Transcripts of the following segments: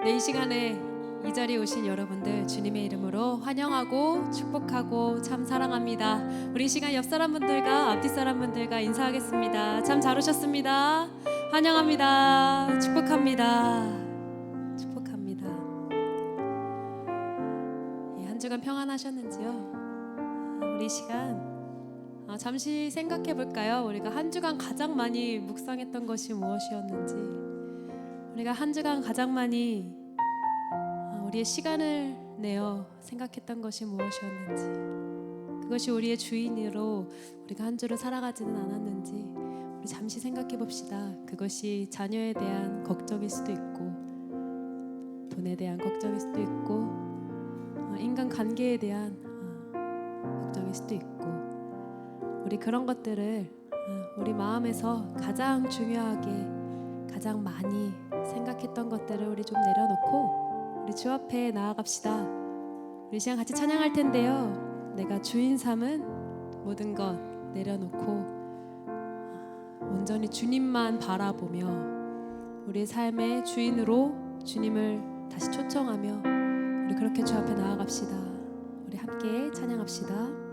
이 시간에 이 자리에 오신 여러분들 주님의 이름으로 환영하고 축복하고 참 사랑합니다. 우리 이 시간 옆 사람분들과 앞뒤 사람분들과 인사하겠습니다. 참 잘 오셨습니다. 환영합니다. 축복합니다. 축복합니다. 한 주간 평안하셨는지요? 우리 이 시간 잠시 생각해 볼까요? 우리가 한 주간 가장 많이 묵상했던 것이 무엇이었는지, 우리가 한 주간 가장 많이 우리의 시간을 내어 생각했던 것이 무엇이었는지, 그것이 우리의 주인으로 우리가 한 주를 살아가지는 않았는지 우리 잠시 생각해 봅시다. 그것이 자녀에 대한 걱정일 수도 있고, 돈에 대한 걱정일 수도 있고, 인간 관계에 대한 걱정일 수도 있고, 우리 그런 것들을 우리 마음에서 가장 중요하게 가장 많이 생각했던 것들을 우리 좀 내려놓고 우리 주 앞에 나아갑시다. 우리 시간 같이 찬양할 텐데요, 내가 주인 삼은 모든 것 내려놓고 온전히 주님만 바라보며 우리의 삶의 주인으로 주님을 다시 초청하며 우리 그렇게 주 앞에 나아갑시다. 우리 함께 찬양합시다.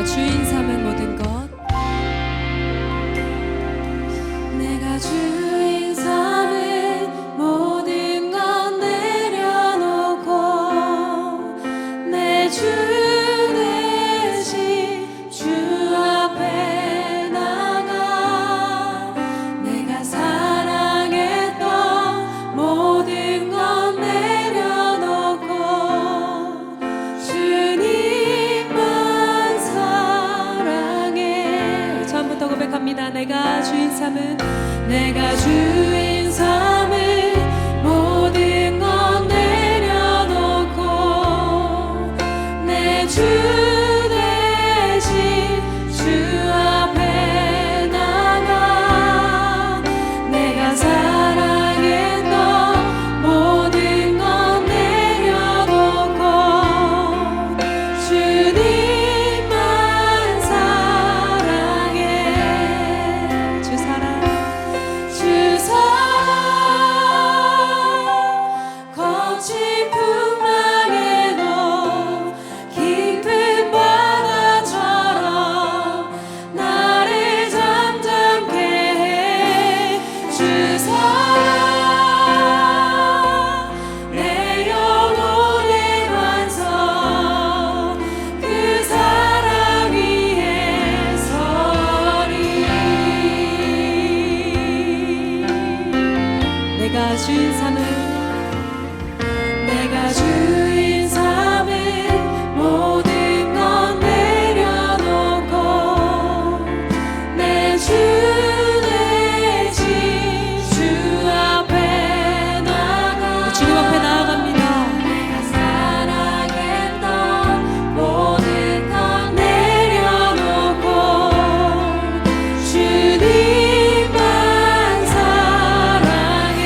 주인 삼은 모든 것, 내가 주인 삼은 모든 것 내려놓고 내 주 대신 주 앞에 나가 내가 사랑했던 모든 것 내려놓고 고백합니다. 내가 주인 삼은 모든 것 내려놓고 내 주 대신 주 앞에 나가 내가 사랑했던 모든 것 내려놓고 주님만 사랑해. 주 사랑 거친 풍랑에도 깊은 바다처럼 나를 잠잠케 해. 주 사랑 내 영혼의 완성, 그 사랑 위에 서리. 내가 주인 삼은 모든 것 내려놓고 내 주 대신 주 앞에 나가 주님 앞에 나아갑니다. 내가 사랑했던 모든 것 내려놓고 주님만 사랑해.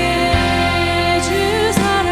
주 사랑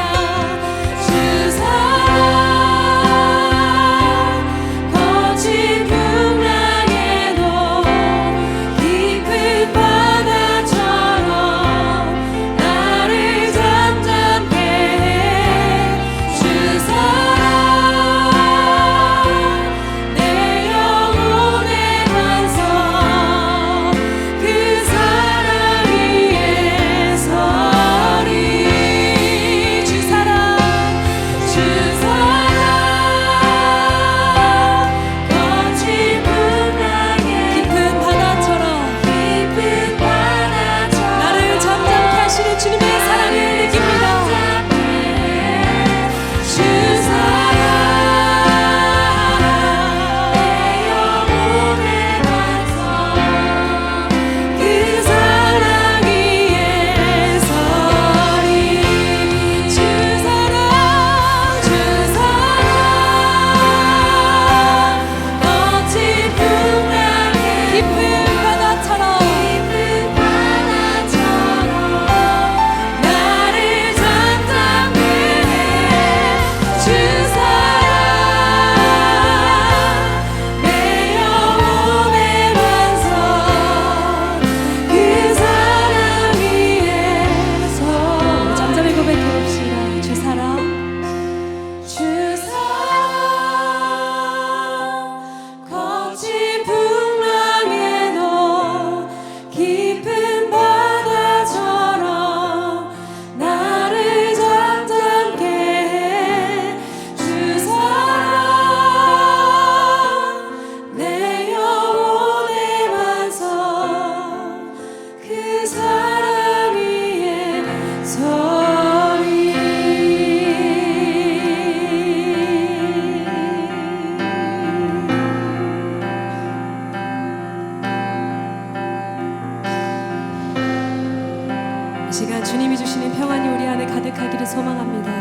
주님 평안이 우리 안에 가득하기를 소망합니다.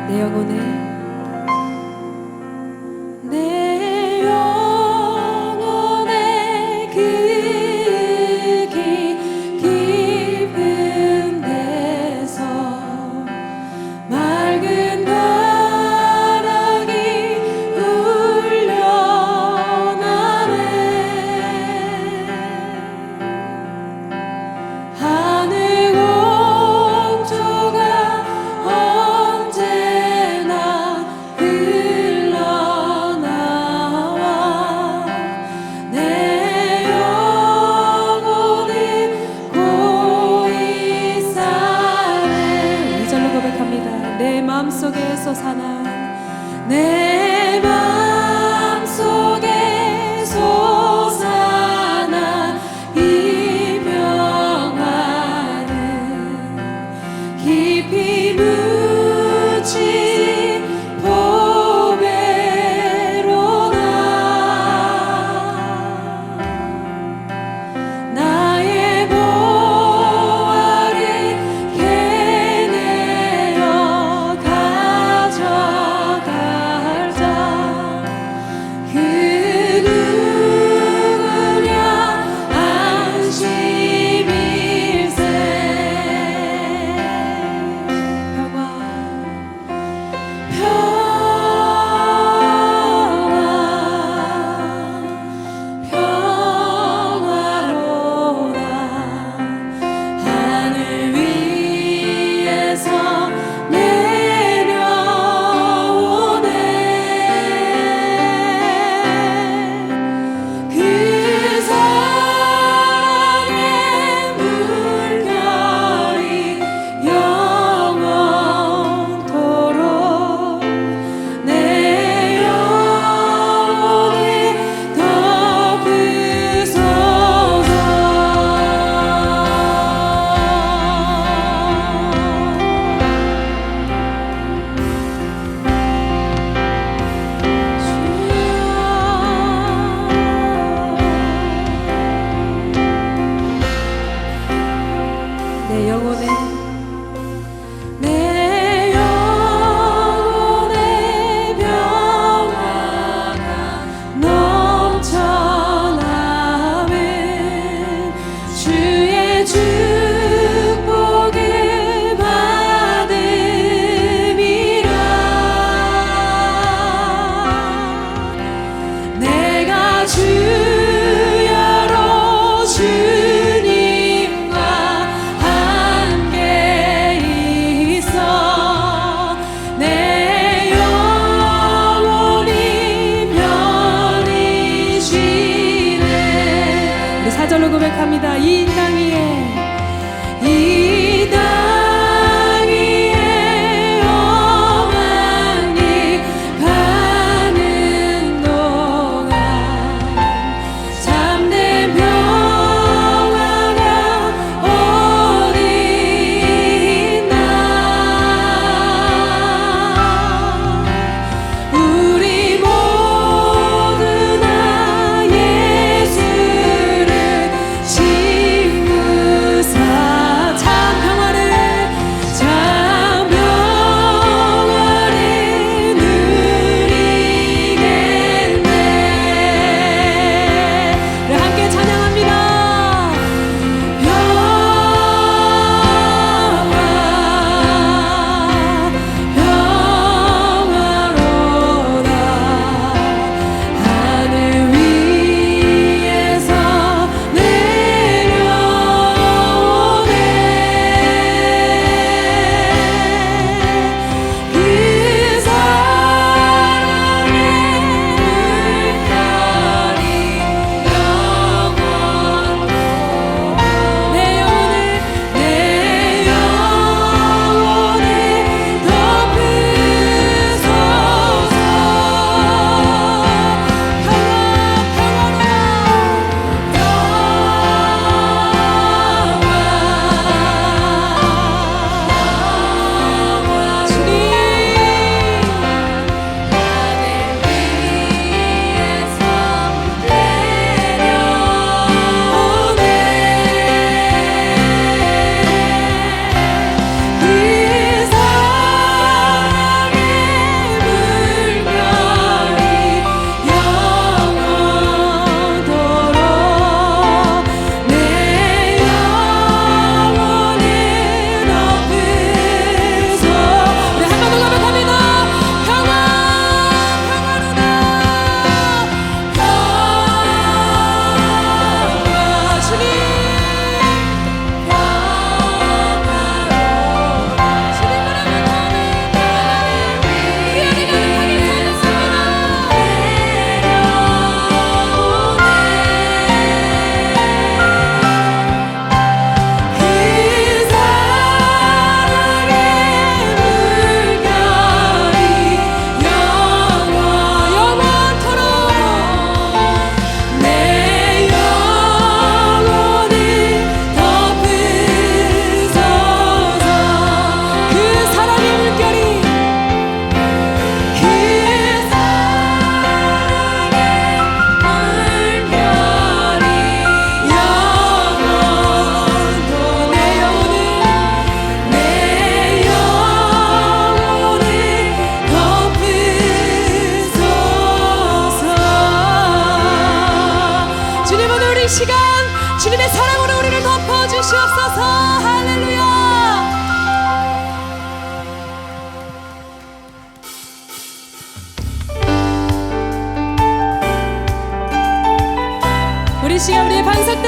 내 영혼에 내 영혼에 그 깊은 데서 맑은 바람이 울려나네. 하늘 공조가 언제나 흘러나와 내 영혼은 고이 사네. 2절로 고백합니다. 내 마음속에 솟아난 내 마음속에 솟아난 이 평안은 깊이 묻힌 보배로다. 나의 보화를 캐내어 가져갈 자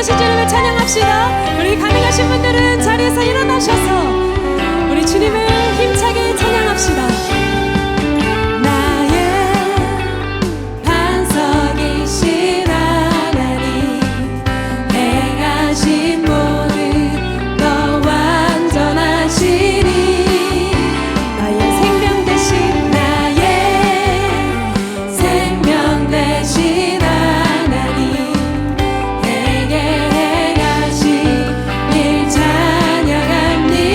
전능하신 주님을 찬양합시다. 우리 가능하신 분들은 자리에서 일어나셔서 우리 주님을 힘차게 찬양합시다. 찬양합니다.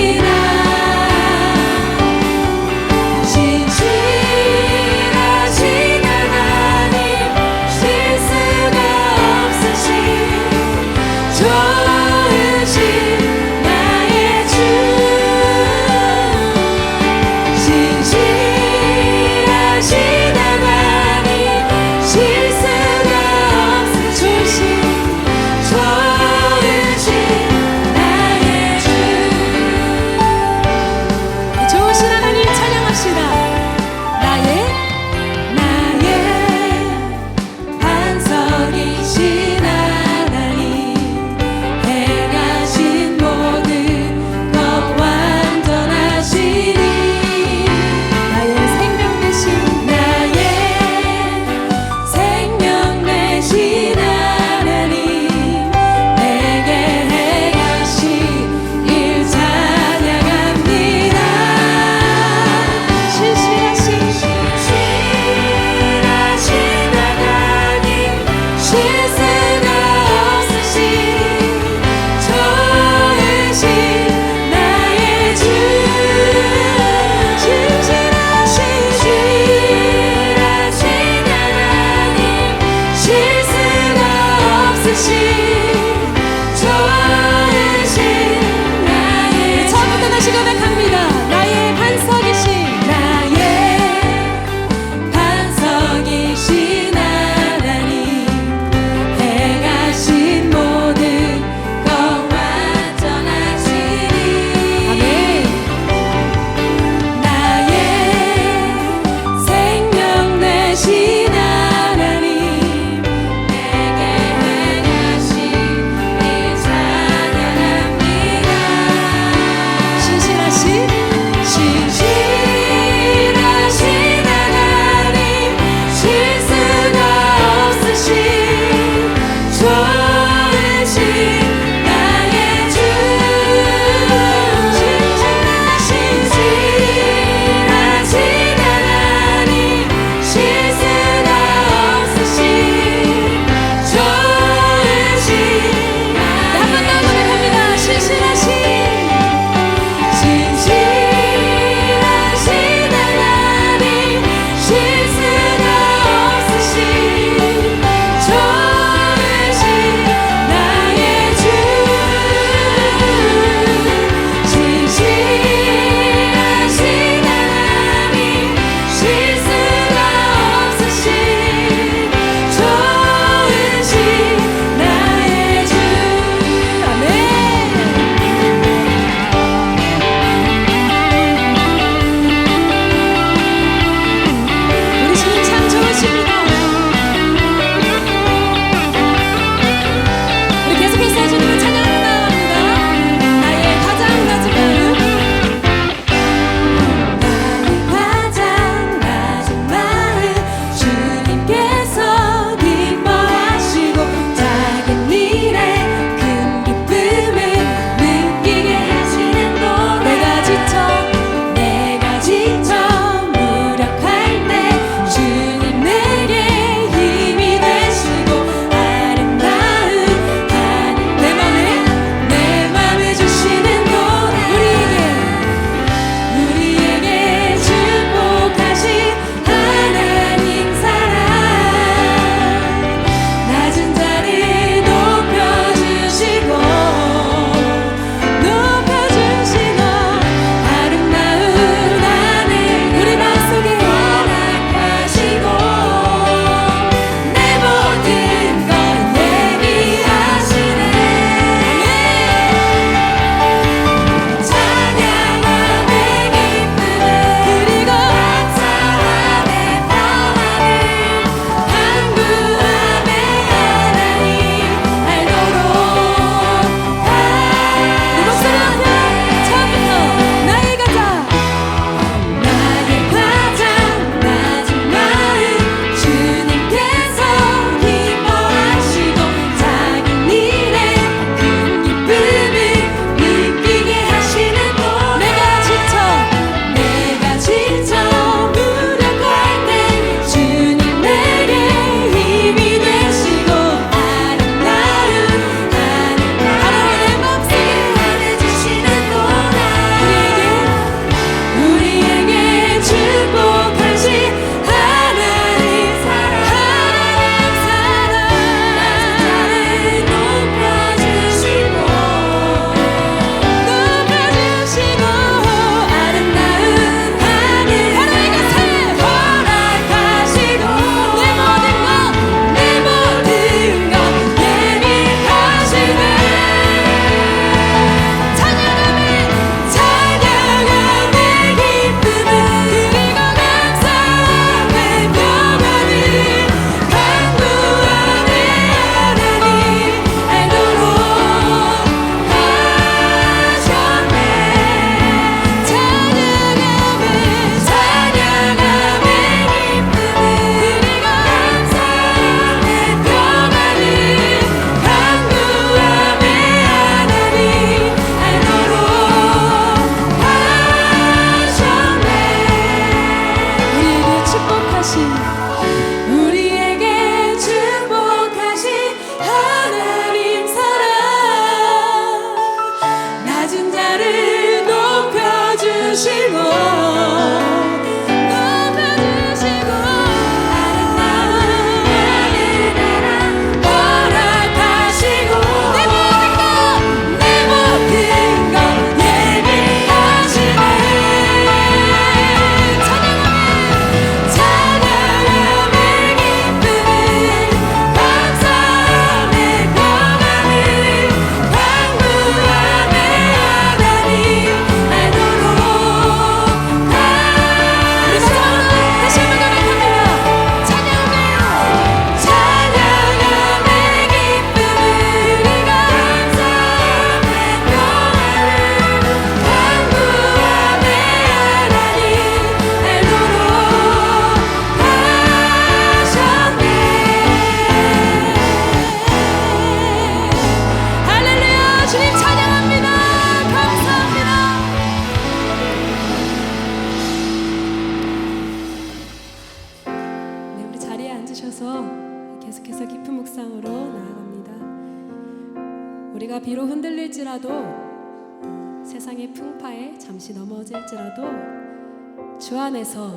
넘어질지라도 세상의 풍파에 잠시 넘어질지라도 주 안에서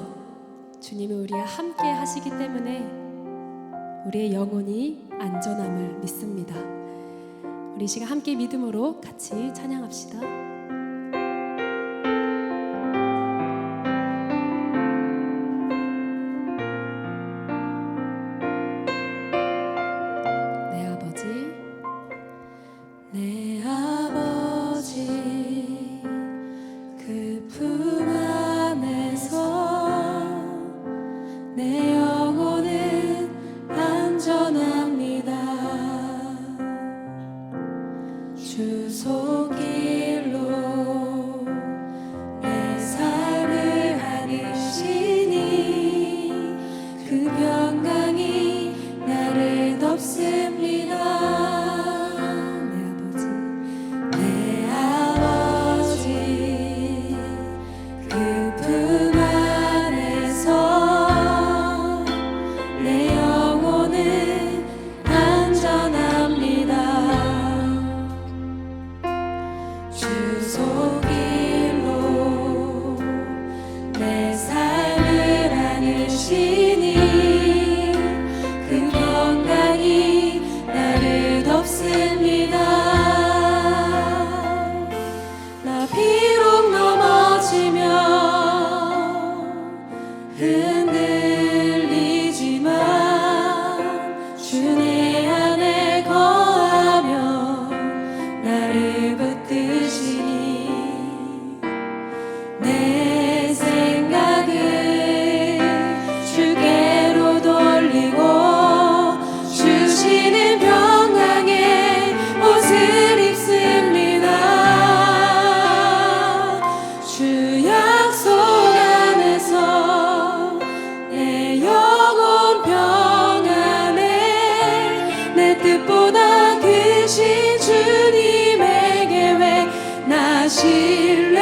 주님이 우리와 함께 하시기 때문에 우리의 영혼이 안전함을 믿습니다. 우리 이 시간 함께 믿음으로 같이 찬양합시다. 내 아버지 그 품 안에서 내 영혼은 안전합니다. 주 손길로 내 삶을 안으시니 그 평강이 나를 덮습니다. 뜻보다 크신 주님의 계획 나 신뢰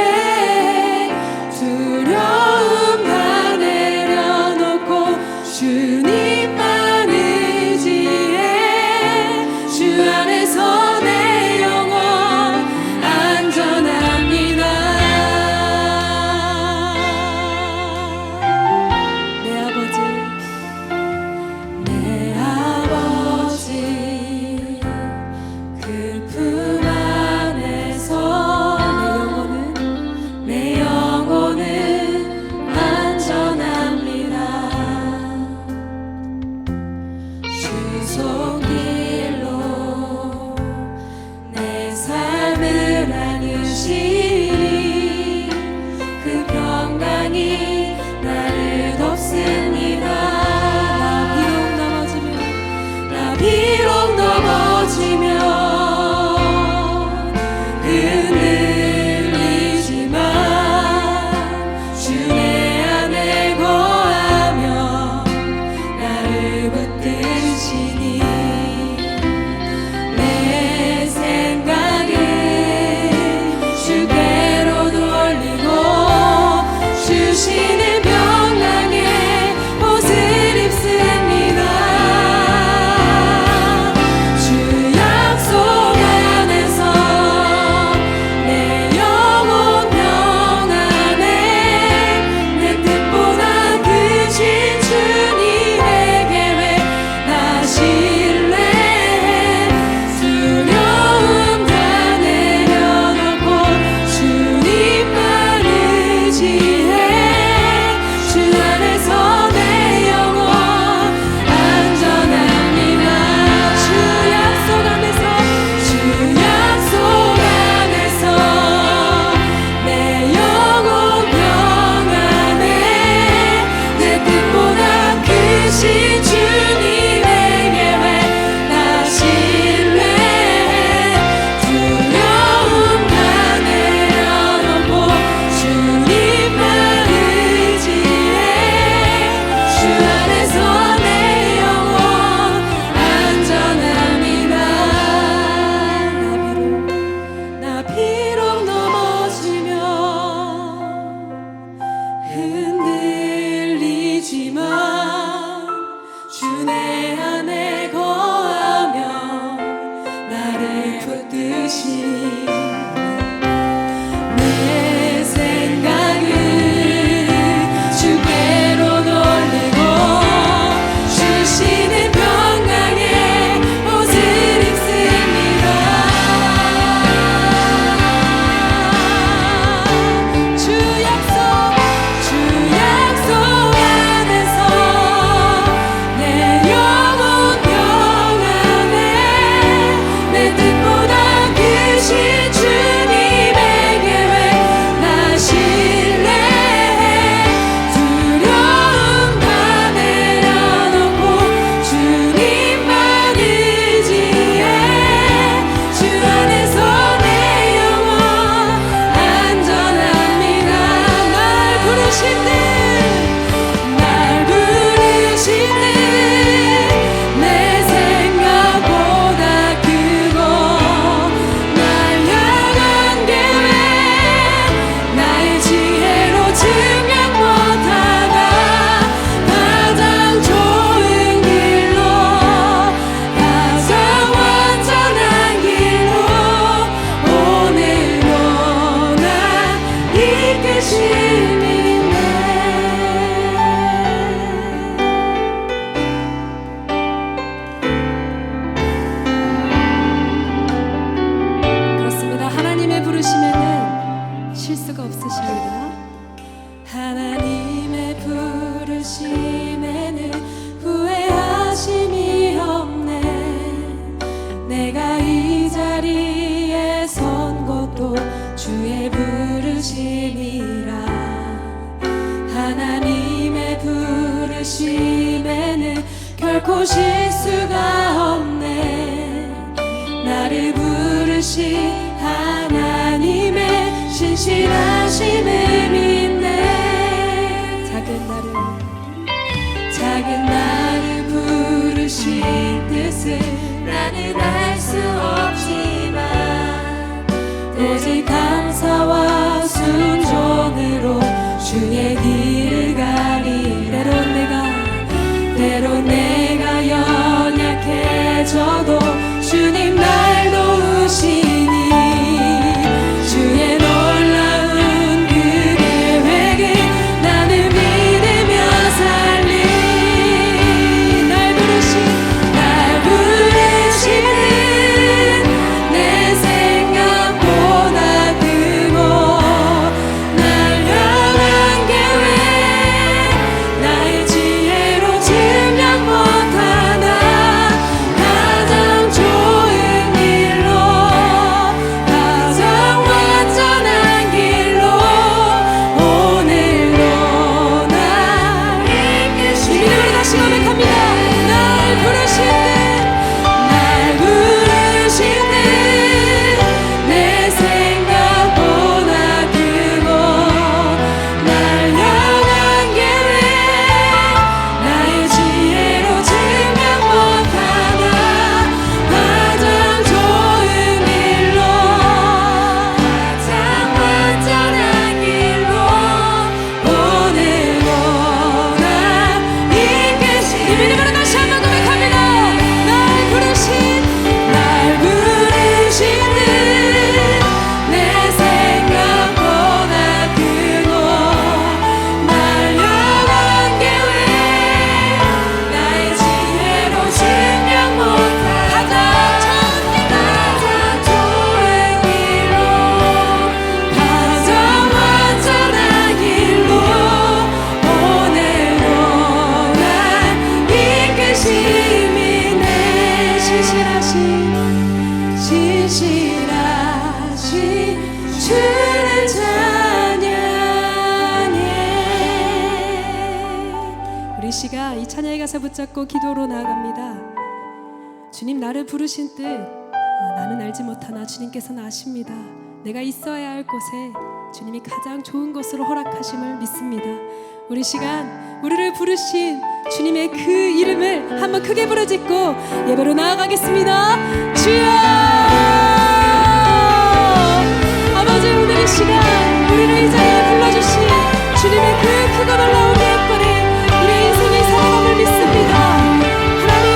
그렇습니다. 하나님의 부르심에는 실수가 없으십니다. 하나님의 부르심에는 후회하심이 없네. 내가 이 자리에 선 것도 주의 부르심이라. 하나님의 부르심에는 결코 실수가 없네. 나를 부르신 하나님의 신실하심을 믿네. 작은 나를 부르신 뜻을 나는 알 수 없지만 오직 감사와 순종으로 주의 길을 가리. 때론 내가 연약해져도 주님 날 도우시니 주의 놀라운 그 계획을 나는 믿으며 살리. 날 부르시는 내 생각보다 크고 날 향한 계획 나의 지혜로 증명 못하나. 가장 좋은 길로 가장 완전한 길로 오늘도 날 이끄시네. 우리 다시 고백합니다. 날 부르신 듯 내 생각보다 크고 날 향한 계획 나의 지혜로 증명 못하나. 가장 좋은 길로 가장 완전한 길로 오늘도 날 이끄시네. 이 믿음으로 다시 한번 고백합니다. 날 부르신 듯 내 생각보다 크고 날 향한 계획 나의 지혜로 증명 못하나. 가장 좋은 길로 가장 완전한 길로 오늘도 날 이끄심이 내 신실하신 주를 찬양해. 우리 시가 이 찬양의 가사 붙잡고 기도로 나아갑니다. 주님, 나를 부르신 뜻 나는 알지 못하나 주님께서는 아십니다. 내가 있어야 할 곳에 주님이 가장 좋은 곳으로 허락하심을 믿습니다. 우리 시간 우리를 부르신 주님의 그 이름을 한번 크게 부르짖고 예배로 나아가겠습니다. 주여! 아버지, 오늘 이 시간 우리를 이 자리에 불러주신 주님의 그 크고 놀라운 계획거리 우리의 인생의 살아감을 믿습니다. 하나님,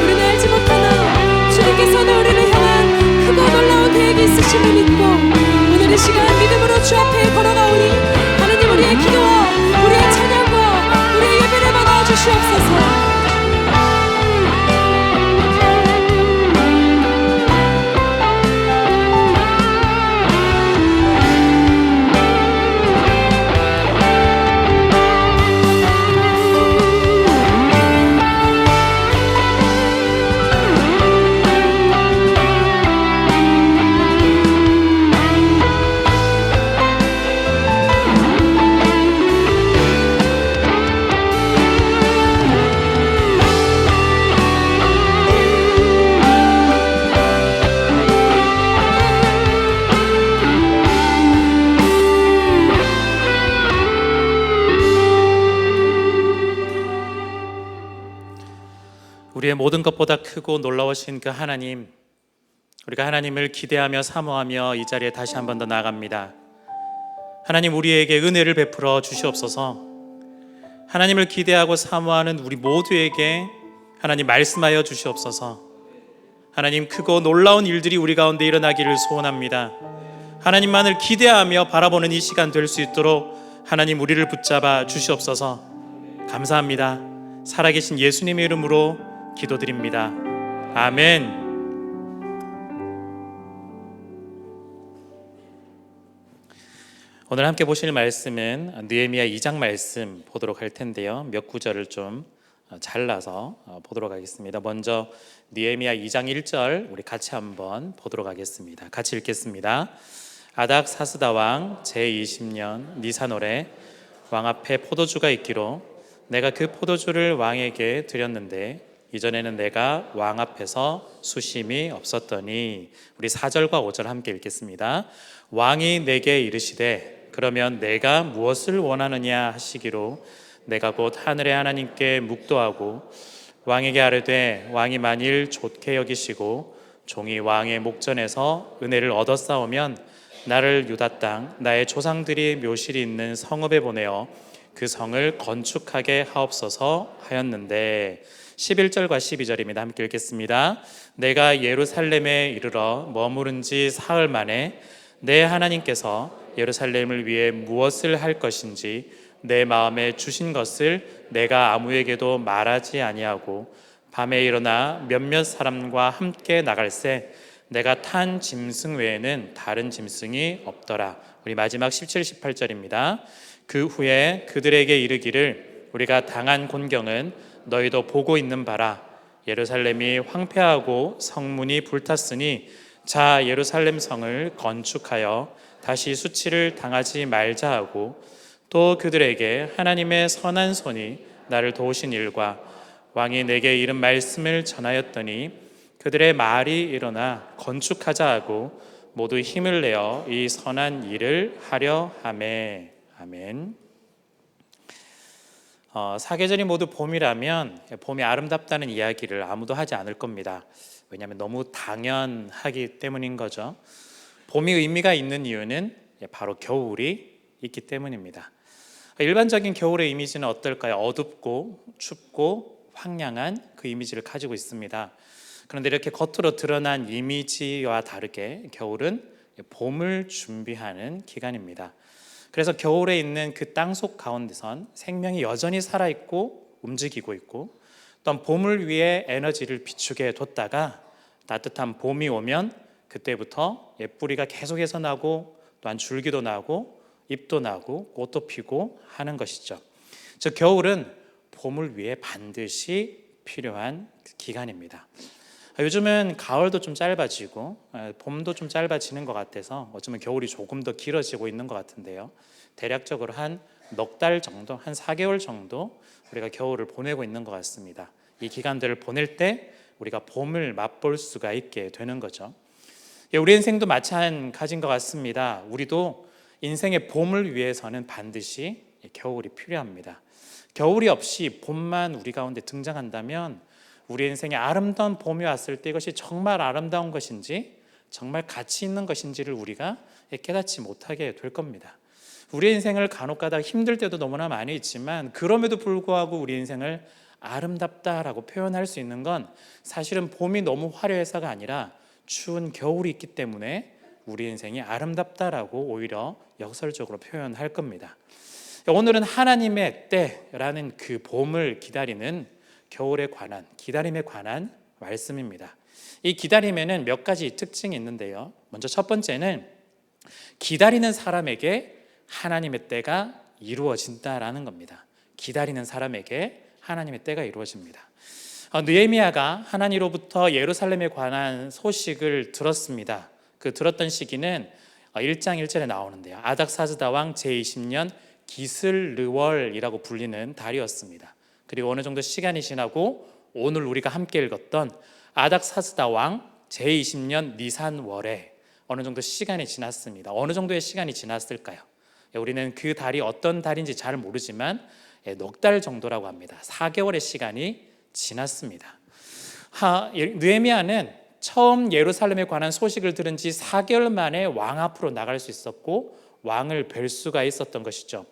우리는 알지 못하나 주님께서는 우리를 향한 크고 놀라운 계획이 있으심을 믿고 오늘 이 시간 믿음으로 주 앞에 걸어가오니 하나님, 우리의 기도와 우리의 찬양과 우리의 예배를 받아 주시옵소서. 우리의 모든 것보다 크고 놀라우신 그 하나님, 우리가 하나님을 기대하며 사모하며 이 자리에 다시 한 번 더 나아갑니다. 하나님, 우리에게 은혜를 베풀어 주시옵소서. 하나님을 기대하고 사모하는 우리 모두에게 하나님 말씀하여 주시옵소서. 하나님, 크고 놀라운 일들이 우리 가운데 일어나기를 소원합니다. 하나님만을 기대하며 바라보는 이 시간 될 수 있도록 하나님 우리를 붙잡아 주시옵소서. 감사합니다. 살아계신 예수님의 이름으로 기도드립니다. 아멘. 오늘 함께 보실 말씀은 느헤미야 2장 말씀 보도록 할 텐데요. 몇 구절을 좀 잘라서 보도록 하겠습니다. 먼저 느헤미야 2장 1절 우리 같이 한번 보도록 하겠습니다. 같이 읽겠습니다. 아닥사스다 왕 제20년 니산월에 왕 앞에 포도주가 있기로 내가 그 포도주를 왕에게 드렸는데 이전에는 내가 왕 앞에서 수심이 없었더니, 우리 4절과 5절 함께 읽겠습니다. 왕이 내게 이르시되 그러면 내가 무엇을 원하느냐 하시기로 내가 곧 하늘의 하나님께 묵도하고 왕에게 아뢰되 왕이 만일 좋게 여기시고 종이 왕의 목전에서 은혜를 얻었사오면 나를 유다 땅 나의 조상들이 묘실이 있는 성읍에 보내어 그 성을 건축하게 하옵소서 하였는데, 11절과 12절입니다. 함께 읽겠습니다. 내가 예루살렘에 이르러 머무른 지 사흘 만에 내 하나님께서 예루살렘을 위해 무엇을 할 것인지 내 마음에 주신 것을 내가 아무에게도 말하지 아니하고 밤에 일어나 몇몇 사람과 함께 나갈새 내가 탄 짐승 외에는 다른 짐승이 없더라. 우리 마지막 17, 18절입니다. 그 후에 그들에게 이르기를 우리가 당한 곤경은 너희도 보고 있는 바라. 예루살렘이 황폐하고 성문이 불탔으니 자 예루살렘 성을 건축하여 다시 수치를 당하지 말자 하고, 또 그들에게 하나님의 선한 손이 나를 도우신 일과 왕이 내게 이른 말씀을 전하였더니 그들의 말이 일어나 건축하자 하고 모두 힘을 내어 이 선한 일을 하려 하매. 아멘. 사계절이 모두 봄이라면 봄이 아름답다는 이야기를 아무도 하지 않을 겁니다. 왜냐하면 너무 당연하기 때문인 거죠. 봄이 의미가 있는 이유는 바로 겨울이 있기 때문입니다. 일반적인 겨울의 이미지는 어떨까요? 어둡고 춥고 황량한 그 이미지를 가지고 있습니다. 그런데 이렇게 겉으로 드러난 이미지와 다르게 겨울은 봄을 준비하는 기간입니다. 그래서 겨울에 있는 그 땅속 가운데선 생명이 여전히 살아있고 움직이고 있고, 또한 봄을 위해 에너지를 비추게 뒀다가 따뜻한 봄이 오면 그때부터 뿌리가 계속해서 나고 또한 줄기도 나고 잎도 나고 꽃도 피고 하는 것이죠. 즉 겨울은 봄을 위해 반드시 필요한 기간입니다. 요즘은 가을도 좀 짧아지고 봄도 좀 짧아지는 것 같아서 어쩌면 겨울이 조금 더 길어지고 있는 것 같은데요. 대략적으로 한 넉 달 정도, 한 4개월 정도 우리가 겨울을 보내고 있는 것 같습니다. 이 기간들을 보낼 때 우리가 봄을 맛볼 수가 있게 되는 거죠. 우리 인생도 마찬가지인 것 같습니다. 우리도 인생의 봄을 위해서는 반드시 겨울이 필요합니다. 겨울이 없이 봄만 우리 가운데 등장한다면 우리 인생에 아름다운 봄이 왔을 때 이것이 정말 아름다운 것인지 정말 가치 있는 것인지를 우리가 깨닫지 못하게 될 겁니다. 우리 인생을 간혹가다 힘들 때도 너무나 많이 있지만 그럼에도 불구하고 우리 인생을 아름답다라고 표현할 수 있는 건 사실은 봄이 너무 화려해서가 아니라 추운 겨울이 있기 때문에 우리 인생이 아름답다라고 오히려 역설적으로 표현할 겁니다. 오늘은 하나님의 때라는 그 봄을 기다리는 겨울에 관한, 기다림에 관한 말씀입니다. 이 기다림에는 몇 가지 특징이 있는데요. 먼저 첫 번째는 기다리는 사람에게 하나님의 때가 이루어진다라는 겁니다. 기다리는 사람에게 하나님의 때가 이루어집니다. 느헤미야가 하나님으로부터 예루살렘에 관한 소식을 들었습니다. 그 들었던 시기는 1장 1절에 나오는데요. 아닥사스다 왕 제20년 기슬르월이라고 불리는 달이었습니다. 그리고 어느 정도 시간이 지나고 오늘 우리가 함께 읽었던 아닥사스다 왕 제20년 니산월에 어느 정도 시간이 지났습니다. 어느 정도의 시간이 지났을까요? 우리는 그 달이 어떤 달인지 잘 모르지만 넉 달 정도라고 합니다. 4개월의 시간이 지났습니다. 느헤미야는 처음 예루살렘에 관한 소식을 들은 지 4개월 만에 왕 앞으로 나갈 수 있었고 왕을 뵐 수가 있었던 것이죠.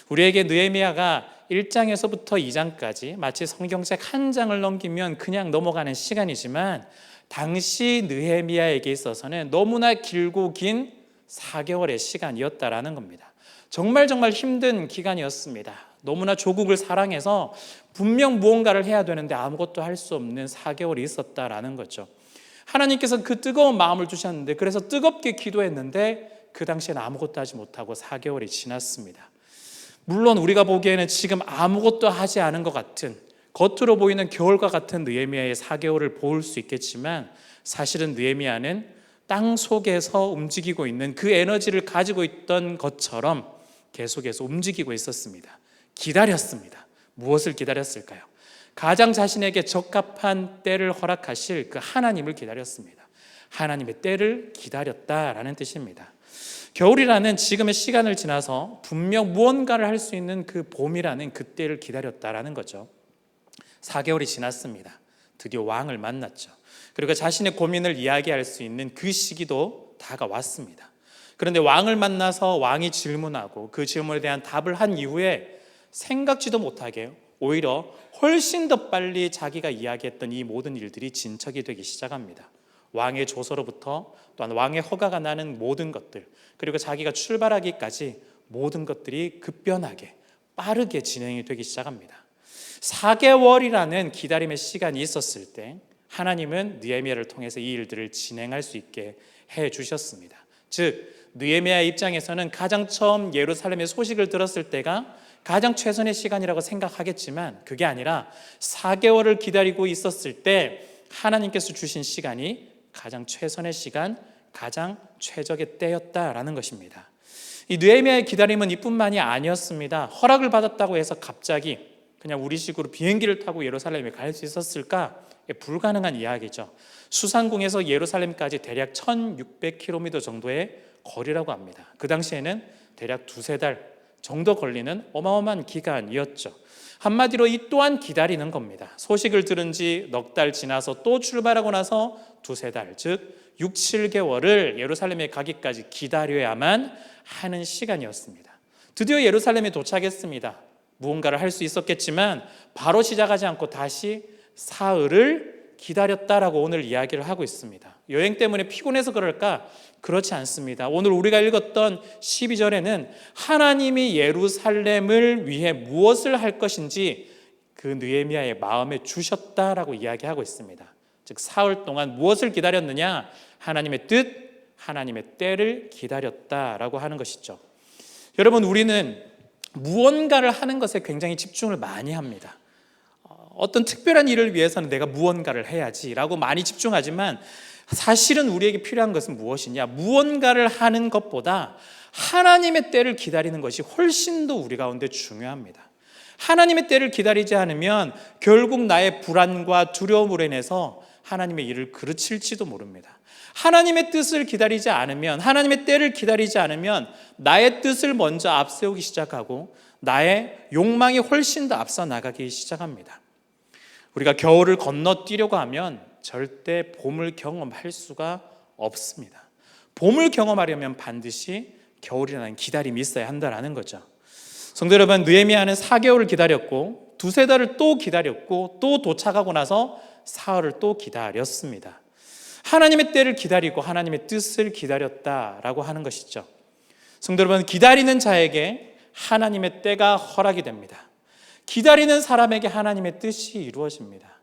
우리에게 느헤미야가 1장에서부터 2장까지 마치 성경책 한 장을 넘기면 그냥 넘어가는 시간이지만 당시 느헤미야에게 있어서는 너무나 길고 긴 4개월의 시간이었다라는 겁니다. 정말 힘든 기간이었습니다. 너무나 조국을 사랑해서 분명 무언가를 해야 되는데 아무것도 할 수 없는 4개월이 있었다라는 거죠. 하나님께서 그 뜨거운 마음을 주셨는데, 그래서 뜨겁게 기도했는데 그 당시에는 아무것도 하지 못하고 4개월이 지났습니다. 물론 우리가 보기에는 지금 아무것도 하지 않은 것 같은, 겉으로 보이는 겨울과 같은 느헤미야의 4개월을 볼 수 있겠지만, 사실은 느헤미야는 땅 속에서 움직이고 있는 그 에너지를 가지고 있던 것처럼 계속해서 움직이고 있었습니다. 기다렸습니다. 무엇을 기다렸을까요? 가장 자신에게 적합한 때를 허락하실 그 하나님을 기다렸습니다. 하나님의 때를 기다렸다라는 뜻입니다. 겨울이라는 지금의 시간을 지나서 분명 무언가를 할 수 있는 그 봄이라는 그 때를 기다렸다라는 거죠. 4개월이 지났습니다. 드디어 왕을 만났죠. 그리고 자신의 고민을 이야기할 수 있는 그 시기도 다가왔습니다. 그런데 왕을 만나서 왕이 질문하고 그 질문에 대한 답을 한 이후에 생각지도 못하게 오히려 훨씬 더 빨리 자기가 이야기했던 이 모든 일들이 진척이 되기 시작합니다. 왕의 조서로부터 또한 왕의 허가가 나는 모든 것들, 그리고 자기가 출발하기까지 모든 것들이 급변하게 빠르게 진행이 되기 시작합니다. 4개월이라는 기다림의 시간이 있었을 때 하나님은 느헤미야를 통해서 이 일들을 진행할 수 있게 해 주셨습니다. 즉 느헤미야 입장에서는 가장 처음 예루살렘의 소식을 들었을 때가 가장 최선의 시간이라고 생각하겠지만, 그게 아니라 4개월을 기다리고 있었을 때 하나님께서 주신 시간이 가장 최선의 시간, 가장 최적의 때였다라는 것입니다. 이 느헤미야의 기다림은 이뿐만이 아니었습니다. 허락을 받았다고 해서 갑자기 그냥 우리식으로 비행기를 타고 예루살렘에 갈 수 있었을까? 불가능한 이야기죠. 수상궁에서 예루살렘까지 대략 1600km 정도의 거리라고 합니다. 그 당시에는 대략 2-3달 정도 걸리는 어마어마한 기간이었죠. 한마디로 이 또한 기다리는 겁니다. 소식을 들은 지 넉 달 지나서 또 출발하고 나서 2-3달, 즉 6-7개월을 예루살렘에 가기까지 기다려야만 하는 시간이었습니다. 드디어 예루살렘에 도착했습니다. 무언가를 할 수 있었겠지만 바로 시작하지 않고 다시 사흘을 기다렸다라고 오늘 이야기를 하고 있습니다. 여행 때문에 피곤해서 그럴까? 그렇지 않습니다. 오늘 우리가 읽었던 12절에는 하나님이 예루살렘을 위해 무엇을 할 것인지 그 느헤미야의 마음에 주셨다라고 이야기하고 있습니다. 즉 사흘 동안 무엇을 기다렸느냐? 하나님의 뜻, 하나님의 때를 기다렸다라고 하는 것이죠. 여러분, 우리는 무언가를 하는 것에 굉장히 집중을 많이 합니다. 어떤 특별한 일을 위해서는 내가 무언가를 해야지라고 많이 집중하지만, 사실은 우리에게 필요한 것은 무엇이냐? 무언가를 하는 것보다 하나님의 때를 기다리는 것이 훨씬 더 우리 가운데 중요합니다. 하나님의 때를 기다리지 않으면 결국 나의 불안과 두려움으로 인해서 하나님의 일을 그르칠지도 모릅니다. 하나님의 뜻을 기다리지 않으면, 하나님의 때를 기다리지 않으면 나의 뜻을 먼저 앞세우기 시작하고 나의 욕망이 훨씬 더 앞서 나가기 시작합니다. 우리가 겨울을 건너뛰려고 하면 절대 봄을 경험할 수가 없습니다. 봄을 경험하려면 반드시 겨울이라는 기다림이 있어야 한다는 거죠. 성도 여러분, 느헤미야는 4개월을 기다렸고 2-3달을 또 기다렸고 또 도착하고 나서 사흘을 또 기다렸습니다. 하나님의 때를 기다리고 하나님의 뜻을 기다렸다라고 하는 것이죠. 성도 여러분, 기다리는 자에게 하나님의 때가 허락이 됩니다. 기다리는 사람에게 하나님의 뜻이 이루어집니다.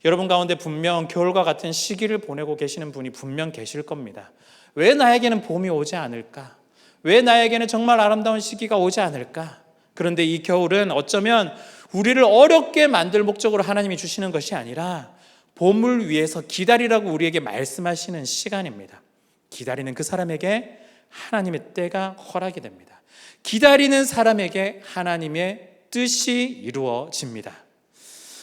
여러분 가운데 분명 겨울과 같은 시기를 보내고 계시는 분이 분명 계실 겁니다. 왜 나에게는 봄이 오지 않을까? 왜 나에게는 정말 아름다운 시기가 오지 않을까? 그런데 이 겨울은 어쩌면 우리를 어렵게 만들 목적으로 하나님이 주시는 것이 아니라 봄을 위해서 기다리라고 우리에게 말씀하시는 시간입니다. 기다리는 그 사람에게 하나님의 때가 허락이 됩니다. 기다리는 사람에게 하나님의 뜻이 이루어집니다.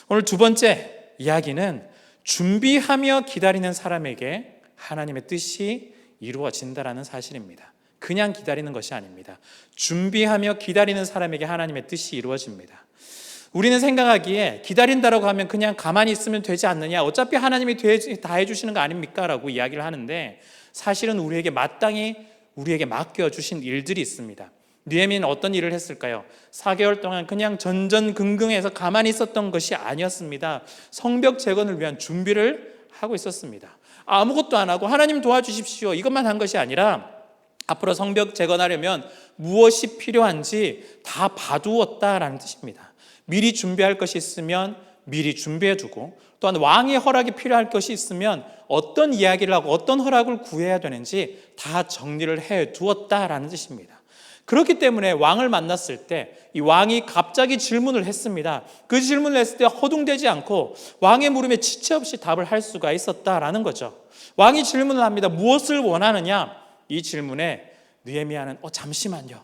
오늘 두 번째 이야기는 준비하며 기다리는 사람에게 하나님의 뜻이 이루어진다라는 사실입니다. 그냥 기다리는 것이 아닙니다. 준비하며 기다리는 사람에게 하나님의 뜻이 이루어집니다. 우리는 생각하기에 기다린다라고 하면 그냥 가만히 있으면 되지 않느냐, 어차피 하나님이 다 해주시는 거 아닙니까? 라고 이야기를 하는데, 사실은 우리에게 마땅히 우리에게 맡겨주신 일들이 있습니다. 느헤미야는 어떤 일을 했을까요? 4개월 동안 그냥 전전긍긍해서 가만히 있었던 것이 아니었습니다. 성벽 재건을 위한 준비를 하고 있었습니다. 아무것도 안 하고 하나님 도와주십시오 이것만 한 것이 아니라 앞으로 성벽 재건하려면 무엇이 필요한지 다 봐두었다라는 뜻입니다. 미리 준비할 것이 있으면 미리 준비해두고, 또한 왕의 허락이 필요할 것이 있으면 어떤 이야기를 하고 어떤 허락을 구해야 되는지 다 정리를 해두었다라는 뜻입니다. 그렇기 때문에 왕을 만났을 때 이 왕이 갑자기 질문을 했습니다. 그 질문을 했을 때 허둥대지 않고 왕의 물음에 지체 없이 답을 할 수가 있었다라는 거죠. 왕이 질문을 합니다. 무엇을 원하느냐? 이 질문에 느헤미야는 잠시만요,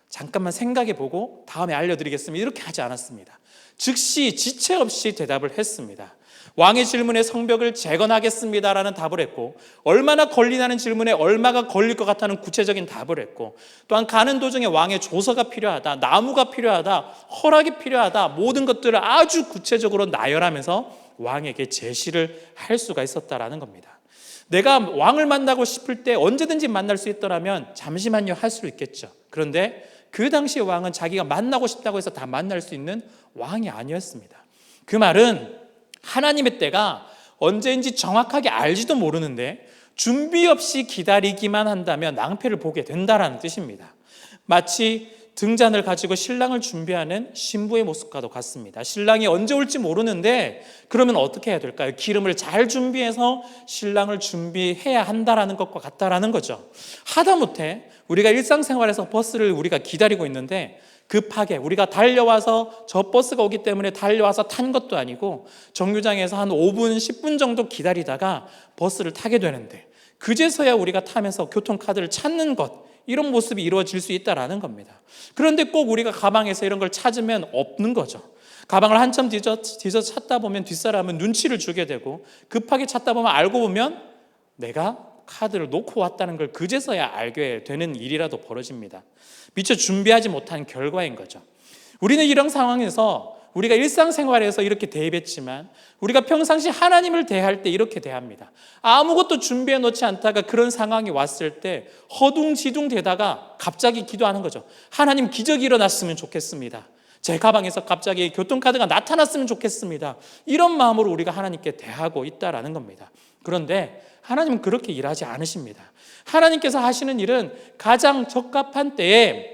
잠깐만 생각해보고 다음에 알려드리겠습니다, 이렇게 하지 않았습니다. 즉시 지체 없이 대답을 했습니다. 왕의 질문에 성벽을 재건하겠습니다라는 답을 했고, 얼마나 걸리나는 질문에 얼마가 걸릴 것 같다는 구체적인 답을 했고, 또한 가는 도중에 왕의 조서가 필요하다, 나무가 필요하다, 허락이 필요하다, 모든 것들을 아주 구체적으로 나열하면서 왕에게 제시를 할 수가 있었다라는 겁니다. 내가 왕을 만나고 싶을 때 언제든지 만날 수 있더라면 잠시만요 할 수 있겠죠. 그런데 그 당시 왕은 자기가 만나고 싶다고 해서 다 만날 수 있는 왕이 아니었습니다. 그 말은 하나님의 때가 언제인지 정확하게 알지도 모르는데 준비 없이 기다리기만 한다면 낭패를 보게 된다라는 뜻입니다. 마치 등잔을 가지고 신랑을 준비하는 신부의 모습과도 같습니다. 신랑이 언제 올지 모르는데 그러면 어떻게 해야 될까요? 기름을 잘 준비해서 신랑을 준비해야 한다라는 것과 같다라는 거죠. 하다못해 우리가 일상생활에서 버스를 우리가 기다리고 있는데 급하게 우리가 달려와서 저 버스가 오기 때문에 달려와서 탄 것도 아니고 정류장에서 한 5분, 10분 정도 기다리다가 버스를 타게 되는데 그제서야 우리가 타면서 교통카드를 찾는 것, 이런 모습이 이루어질 수 있다라는 겁니다. 그런데 꼭 우리가 가방에서 이런 걸 찾으면 없는 거죠. 가방을 한참 뒤져 찾다 보면 뒷사람은 눈치를 주게 되고, 급하게 찾다 보면 알고 보면 내가 카드를 놓고 왔다는 걸 그제서야 알게 되는 일이라도 벌어집니다. 미처 준비하지 못한 결과인 거죠. 우리는 이런 상황에서 우리가 일상생활에서 이렇게 대입했지만 우리가 평상시 하나님을 대할 때 이렇게 대합니다. 아무것도 준비해 놓지 않다가 그런 상황이 왔을 때 허둥지둥 대다가 갑자기 기도하는 거죠. 하나님, 기적이 일어났으면 좋겠습니다. 제 가방에서 갑자기 교통카드가 나타났으면 좋겠습니다. 이런 마음으로 우리가 하나님께 대하고 있다라는 겁니다. 그런데 하나님은 그렇게 일하지 않으십니다. 하나님께서 하시는 일은 가장 적합한 때에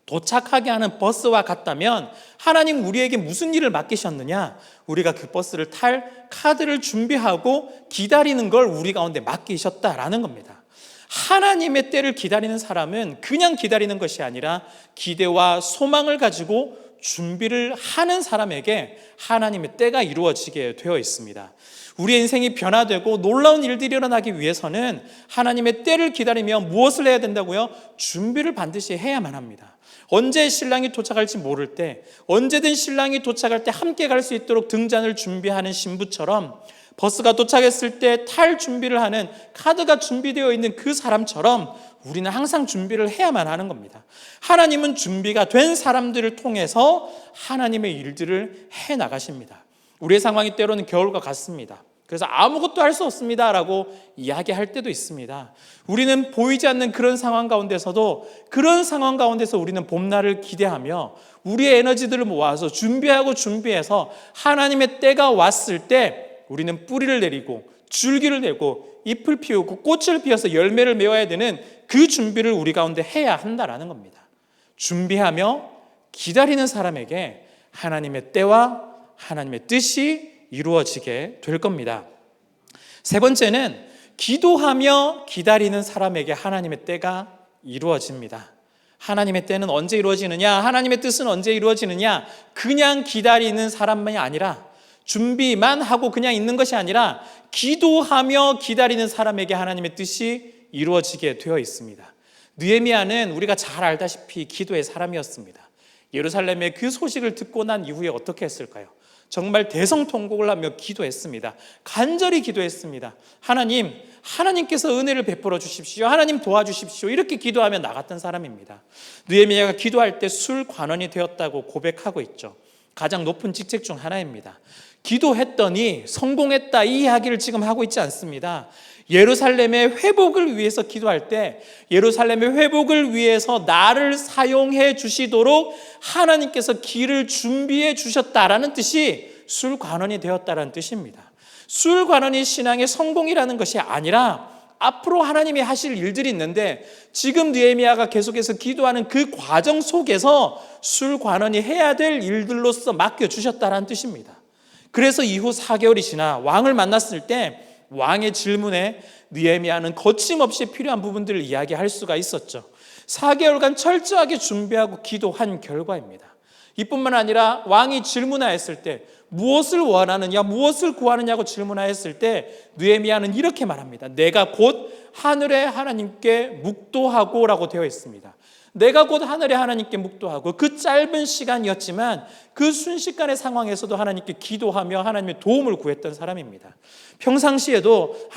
도착하게 하는 버스와 같다면 하나님 우리에게 무슨 일을 맡기셨느냐? 우리가 그 버스를 탈 카드를 준비하고 기다리는 걸 우리 가운데 맡기셨다라는 겁니다. 하나님의 때를 기다리는 사람은 그냥 기다리는 것이 아니라 기대와 소망을 가지고 준비를 하는 사람에게 하나님의 때가 이루어지게 되어 있습니다. 우리의 인생이 변화되고 놀라운 일들이 일어나기 위해서는 하나님의 때를 기다리며 무엇을 해야 된다고요? 준비를 반드시 해야만 합니다. 언제 신랑이 도착할지 모를 때, 언제든 신랑이 도착할 때 함께 갈 수 있도록 등잔을 준비하는 신부처럼, 버스가 도착했을 때 탈 준비를 하는, 카드가 준비되어 있는 그 사람처럼 우리는 항상 준비를 해야만 하는 겁니다. 하나님은 준비가 된 사람들을 통해서 하나님의 일들을 해나가십니다. 우리의 상황이 때로는 겨울과 같습니다. 그래서 아무것도 할 수 없습니다 라고 이야기할 때도 있습니다. 우리는 보이지 않는 그런 상황 가운데서도, 그런 상황 가운데서 우리는 봄날을 기대하며 우리의 에너지들을 모아서 준비해서 하나님의 때가 왔을 때 우리는 뿌리를 내리고 줄기를 내고 잎을 피우고 꽃을 피워서 열매를 맺어야 되는 그 준비를 우리 가운데 해야 한다라는 겁니다. 준비하며 기다리는 사람에게 하나님의 때와 하나님의 뜻이 이루어지게 될 겁니다. 세 번째는 기도하며 기다리는 사람에게 하나님의 때가 이루어집니다. 하나님의 때는 언제 이루어지느냐? 하나님의 뜻은 언제 이루어지느냐? 그냥 기다리는 사람만이 아니라, 준비만 하고 그냥 있는 것이 아니라 기도하며 기다리는 사람에게 하나님의 뜻이 이루어지게 되어 있습니다. 느헤미야는 우리가 잘 알다시피 기도의 사람이었습니다. 예루살렘의 그 소식을 듣고 난 이후에 어떻게 했을까요? 정말 대성통곡을 하며 기도했습니다. 간절히 기도했습니다. 하나님께서 은혜를 베풀어 주십시오. 하나님 도와주십시오. 이렇게 기도하며 나갔던 사람입니다. 느헤미야가 기도할 때 술관원이 되었다고 고백하고 있죠. 가장 높은 직책 중 하나입니다. 기도했더니 성공했다, 이 이야기를 지금 하고 있지 않습니다. 예루살렘의 회복을 위해서 기도할 때 예루살렘의 회복을 위해서 나를 사용해 주시도록 하나님께서 길을 준비해 주셨다라는 뜻이 술관원이 되었다라는 뜻입니다. 술관원이 신앙의 성공이라는 것이 아니라 앞으로 하나님이 하실 일들이 있는데 지금 느헤미야가 계속해서 기도하는 그 과정 속에서 술관원이 해야 될 일들로서 맡겨주셨다라는 뜻입니다. 그래서 이후 4개월이 지나 왕을 만났을 때 왕의 질문에 느헤미야는 거침없이 필요한 부분들을 이야기할 수가 있었죠. 4개월간 철저하게 준비하고 기도한 결과입니다. 이뿐만 아니라 왕이 질문하였을 때 무엇을 원하느냐, 무엇을 구하느냐고 질문하였을 때 느헤미야는 이렇게 말합니다. 내가 곧 하늘의 하나님께 묵도하고 라고 되어 있습니다. 내가 곧 하늘의 하나님께 묵도하고, 그 짧은 시간이었지만 그 순식간의 상황에서도 하나님께 기도하며 하나님의 도움을 구했던 사람입니다. 평상시에도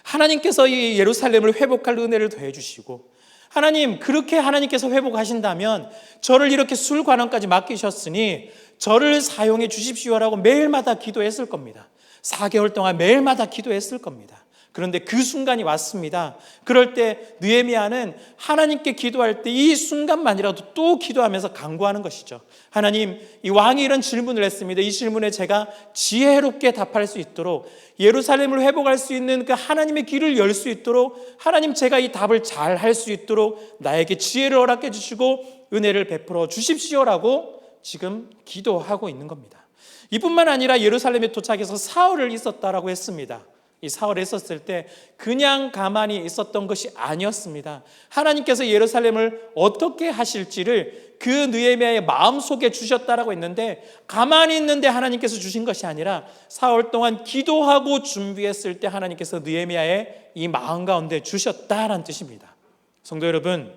하나님께서 이 예루살렘을 회복할 은혜를 더해 주시고, 하나님, 그렇게 하나님께서 회복하신다면 저를 이렇게 술관원까지 맡기셨으니 저를 사용해 주십시오라고 매일마다 기도했을 겁니다. 4개월 동안 매일마다 기도했을 겁니다. 그런데 그 순간이 왔습니다. 그럴 때 느헤미야는 하나님께 기도할 때 이 순간만이라도 또 기도하면서 간구하는 것이죠. 하나님, 이 왕이 이런 질문을 했습니다. 이 질문에 제가 지혜롭게 답할 수 있도록, 예루살렘을 회복할 수 있는 그 하나님의 길을 열 수 있도록, 하나님, 제가 이 답을 잘 할 수 있도록 나에게 지혜를 허락해 주시고 은혜를 베풀어 주십시오라고 지금 기도하고 있는 겁니다. 이뿐만 아니라 예루살렘에 도착해서 사흘을 있었다라고 했습니다. 이 사흘에 있었을 때 그냥 가만히 있었던 것이 아니었습니다. 하나님께서 예루살렘을 어떻게 하실지를 그 느헤미야의 마음속에 주셨다라고 했는데, 가만히 있는데 하나님께서 주신 것이 아니라 사흘 동안 기도하고 준비했을 때 하나님께서 느헤미야의 이 마음 가운데 주셨다라는 뜻입니다. 성도 여러분,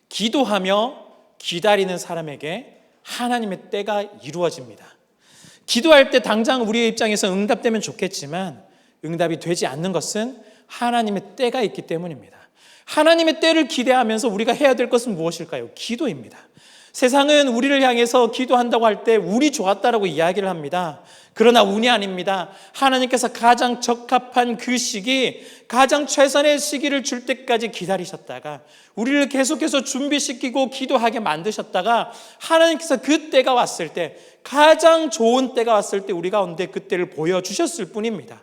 기도하며 기다리는 사람에게 하나님의 때가 이루어집니다. 기도할 때 당장 우리의 입장에서 응답되면 좋겠지만 응답이 되지 않는 것은 하나님의 때가 있기 때문입니다. 하나님의 때를 기대하면서 우리가 해야 될 것은 무엇일까요? 기도입니다. 세상은 우리를 향해서 기도한다고 할 때 운이 좋았다라고 이야기를 합니다. 그러나 운이 아닙니다. 하나님께서 가장 적합한 그 시기, 가장 최선의 시기를 줄 때까지 기다리셨다가 우리를 계속해서 준비시키고 기도하게 만드셨다가 하나님께서 그 때가 왔을 때, 가장 좋은 때가 왔을 때 우리 가운데 그 때를 보여주셨을 뿐입니다.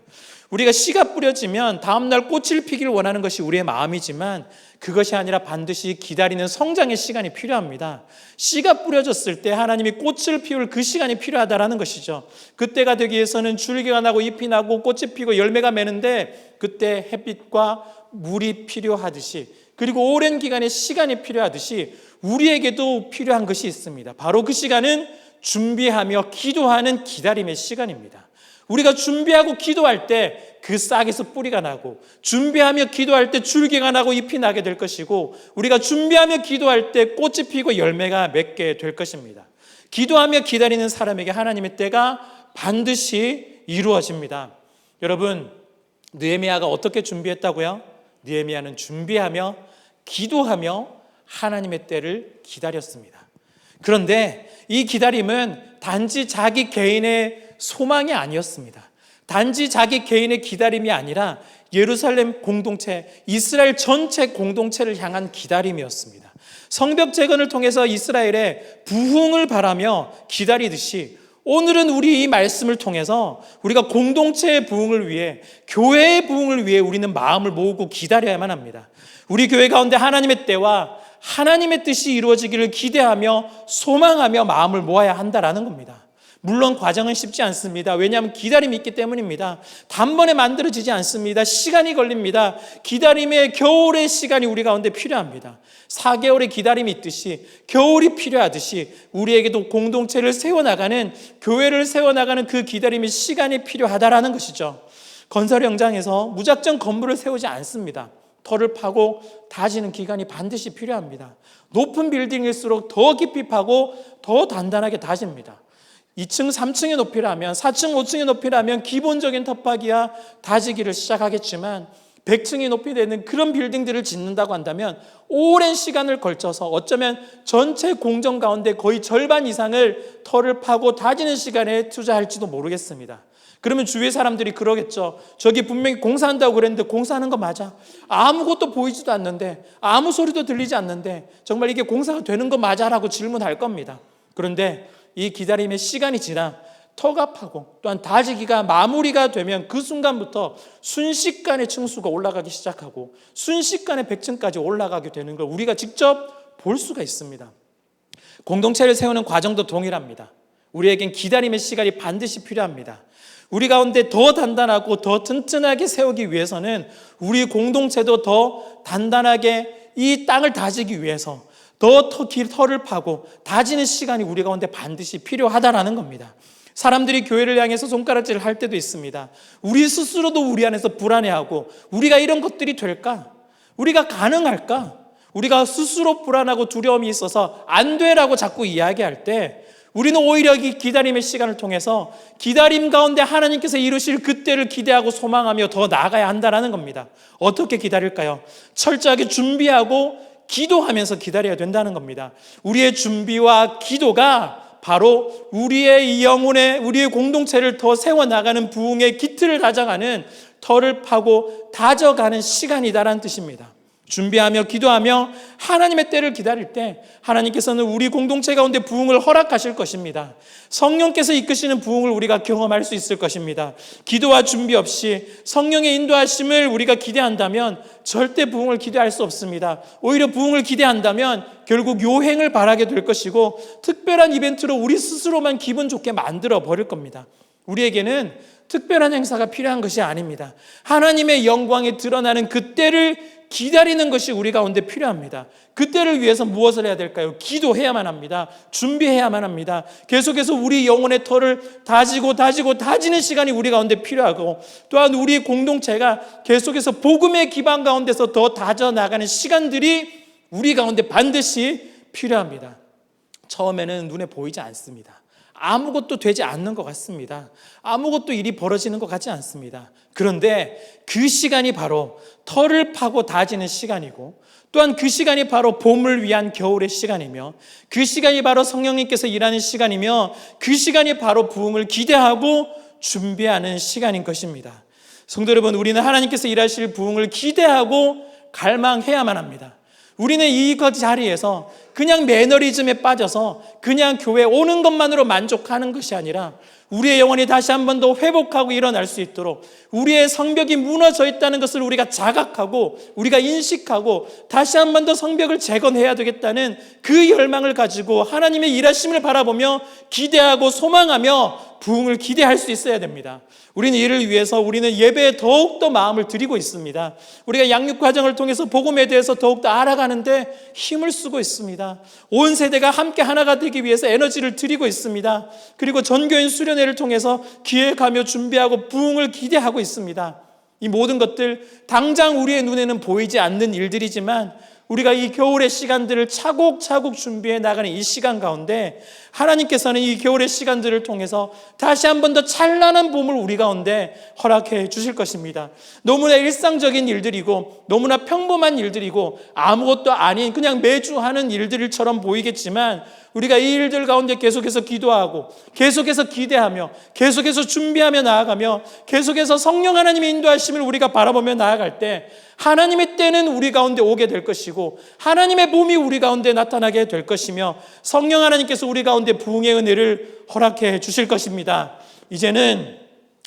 우리가 씨가 뿌려지면 다음날 꽃을 피기를 원하는 것이 우리의 마음이지만 그것이 아니라 반드시 기다리는 성장의 시간이 필요합니다. 씨가 뿌려졌을 때 하나님이 꽃을 피울 그 시간이 필요하다라는 것이죠. 그때가 되기 위해서는 줄기가 나고 잎이 나고 꽃이 피고 열매가 맺는데 그때 햇빛과 물이 필요하듯이, 그리고 오랜 기간의 시간이 필요하듯이 우리에게도 필요한 것이 있습니다. 바로 그 시간은 준비하며 기도하는 기다림의 시간입니다. 우리가 준비하고 기도할 때 그 싹에서 뿌리가 나고, 준비하며 기도할 때 줄기가 나고 잎이 나게 될 것이고, 우리가 준비하며 기도할 때 꽃이 피고 열매가 맺게 될 것입니다. 기도하며 기다리는 사람에게 하나님의 때가 반드시 이루어집니다. 여러분, 느헤미야가 어떻게 준비했다고요? 느헤미야는 준비하며 기도하며 하나님의 때를 기다렸습니다. 그런데 이 기다림은 단지 자기 개인의 소망이 아니었습니다. 단지 자기 개인의 기다림이 아니라 예루살렘 공동체, 이스라엘 전체 공동체를 향한 기다림이었습니다. 성벽 재건을 통해서 이스라엘의 부흥을 바라며 기다리듯이 오늘은 우리 이 말씀을 통해서 우리가 공동체의 부흥을 위해, 교회의 부흥을 위해 우리는 마음을 모으고 기다려야만 합니다. 우리 교회 가운데 하나님의 때와 하나님의 뜻이 이루어지기를 기대하며 소망하며 마음을 모아야 한다라는 겁니다. 물론 과정은 쉽지 않습니다. 왜냐하면 기다림이 있기 때문입니다. 단번에 만들어지지 않습니다. 시간이 걸립니다. 기다림의 겨울의 시간이 우리 가운데 필요합니다. 4개월의 기다림이 있듯이, 겨울이 필요하듯이 우리에게도 공동체를 세워나가는, 교회를 세워나가는 그 기다림의 시간이 필요하다라는 것이죠. 건설 현장에서 무작정 건물을 세우지 않습니다. 터를 파고 다지는 기간이 반드시 필요합니다. 높은 빌딩일수록 더 깊이 파고 더 단단하게 다집니다. 2층, 3층의 높이라면, 4층, 5층의 높이라면 기본적인 텃파기야 다지기를 시작하겠지만 100층이 높이 되는 그런 빌딩들을 짓는다고 한다면 오랜 시간을 걸쳐서 어쩌면 전체 공정 가운데 거의 절반 이상을 터를 파고 다지는 시간에 투자할지도 모르겠습니다. 그러면 주위의 사람들이 그러겠죠. 저기 분명히 공사한다고 그랬는데 공사하는 거 맞아? 아무것도 보이지도 않는데, 아무 소리도 들리지 않는데 정말 이게 공사가 되는 거 맞아? 라고 질문할 겁니다. 그런데 이 기다림의 시간이 지나 터가 파고 또한 다지기가 마무리가 되면 그 순간부터 순식간에 층수가 올라가기 시작하고 순식간에 100층까지 올라가게 되는 걸 우리가 직접 볼 수가 있습니다. 공동체를 세우는 과정도 동일합니다. 우리에겐 기다림의 시간이 반드시 필요합니다. 우리 가운데 더 단단하고 더 튼튼하게 세우기 위해서는 우리 공동체도 더 단단하게 이 땅을 다지기 위해서 더 터를 파고 다지는 시간이 우리 가운데 반드시 필요하다라는 겁니다. 사람들이 교회를 향해서 손가락질을 할 때도 있습니다. 우리 스스로도 우리 안에서 불안해하고 우리가 이런 것들이 될까? 우리가 가능할까? 우리가 스스로 불안하고 두려움이 있어서 안 되라고 자꾸 이야기할 때 우리는 오히려 이 기다림의 시간을 통해서 기다림 가운데 하나님께서 이루실 그때를 기대하고 소망하며 더 나아가야 한다는 겁니다. 어떻게 기다릴까요? 철저하게 준비하고 기도하면서 기다려야 된다는 겁니다. 우리의 준비와 기도가 바로 우리의 이 영혼의 우리의 공동체를 더 세워나가는 부흥의 기틀을 다져가는 터를 파고 다져가는 시간이다라는 뜻입니다. 준비하며 기도하며 하나님의 때를 기다릴 때 하나님께서는 우리 공동체 가운데 부흥을 허락하실 것입니다. 성령께서 이끄시는 부흥을 우리가 경험할 수 있을 것입니다. 기도와 준비 없이 성령의 인도하심을 우리가 기대한다면 절대 부흥을 기대할 수 없습니다. 오히려 부흥을 기대한다면 결국 요행을 바라게 될 것이고 특별한 이벤트로 우리 스스로만 기분 좋게 만들어 버릴 겁니다. 우리에게는 특별한 행사가 필요한 것이 아닙니다. 하나님의 영광이 드러나는 그때를 기다리는 것이 우리 가운데 필요합니다. 그때를 위해서 무엇을 해야 될까요? 기도해야만 합니다. 준비해야만 합니다. 계속해서 우리 영혼의 터를 다지는 시간이 우리 가운데 필요하고 또한 우리 공동체가 계속해서 복음의 기반 가운데서 더 다져나가는 시간들이 우리 가운데 반드시 필요합니다. 처음에는 눈에 보이지 않습니다. 아무것도 되지 않는 것 같습니다. 아무것도 일이 벌어지는 것 같지 않습니다. 그런데 그 시간이 바로 터를 파고 다지는 시간이고 또한 그 시간이 바로 봄을 위한 겨울의 시간이며 그 시간이 바로 성령님께서 일하는 시간이며 그 시간이 바로 부흥을 기대하고 준비하는 시간인 것입니다. 성도 여러분, 우리는 하나님께서 일하실 부흥을 기대하고 갈망해야만 합니다. 우리는 이 자리에서 그냥 매너리즘에 빠져서 그냥 교회 오는 것만으로 만족하는 것이 아니라 우리의 영혼이 다시 한 번 더 회복하고 일어날 수 있도록 우리의 성벽이 무너져 있다는 것을 우리가 자각하고 우리가 인식하고 다시 한 번 더 성벽을 재건해야 되겠다는 그 열망을 가지고 하나님의 일하심을 바라보며 기대하고 소망하며 부흥을 기대할 수 있어야 됩니다. 우리는 이를 위해서 우리는 예배에 더욱더 마음을 들이고 있습니다. 우리가 양육 과정을 통해서 복음에 대해서 더욱더 알아가는데 힘을 쓰고 있습니다. 온 세대가 함께 하나가 되기 위해서 에너지를 들이고 있습니다. 그리고 전교인 수련회를 통해서 기획하며 준비하고 부흥을 기대하고 있습니다. 이 모든 것들 당장 우리의 눈에는 보이지 않는 일들이지만 우리가 이 겨울의 시간들을 차곡차곡 준비해 나가는 이 시간 가운데 하나님께서는 이 겨울의 시간들을 통해서 다시 한 번 더 찬란한 봄을 우리 가운데 허락해 주실 것입니다. 너무나 일상적인 일들이고 너무나 평범한 일들이고 아무것도 아닌 그냥 매주 하는 일들처럼 보이겠지만 우리가 이 일들 가운데 계속해서 기도하고 계속해서 기대하며 계속해서 준비하며 나아가며 계속해서 성령 하나님의 인도하심을 우리가 바라보며 나아갈 때 하나님의 때는 우리 가운데 오게 될 것이고 하나님의 봄이 우리 가운데 나타나게 될 것이며 성령 하나님께서 우리 가운데 부흥의 은혜를 허락해 주실 것입니다. 이제는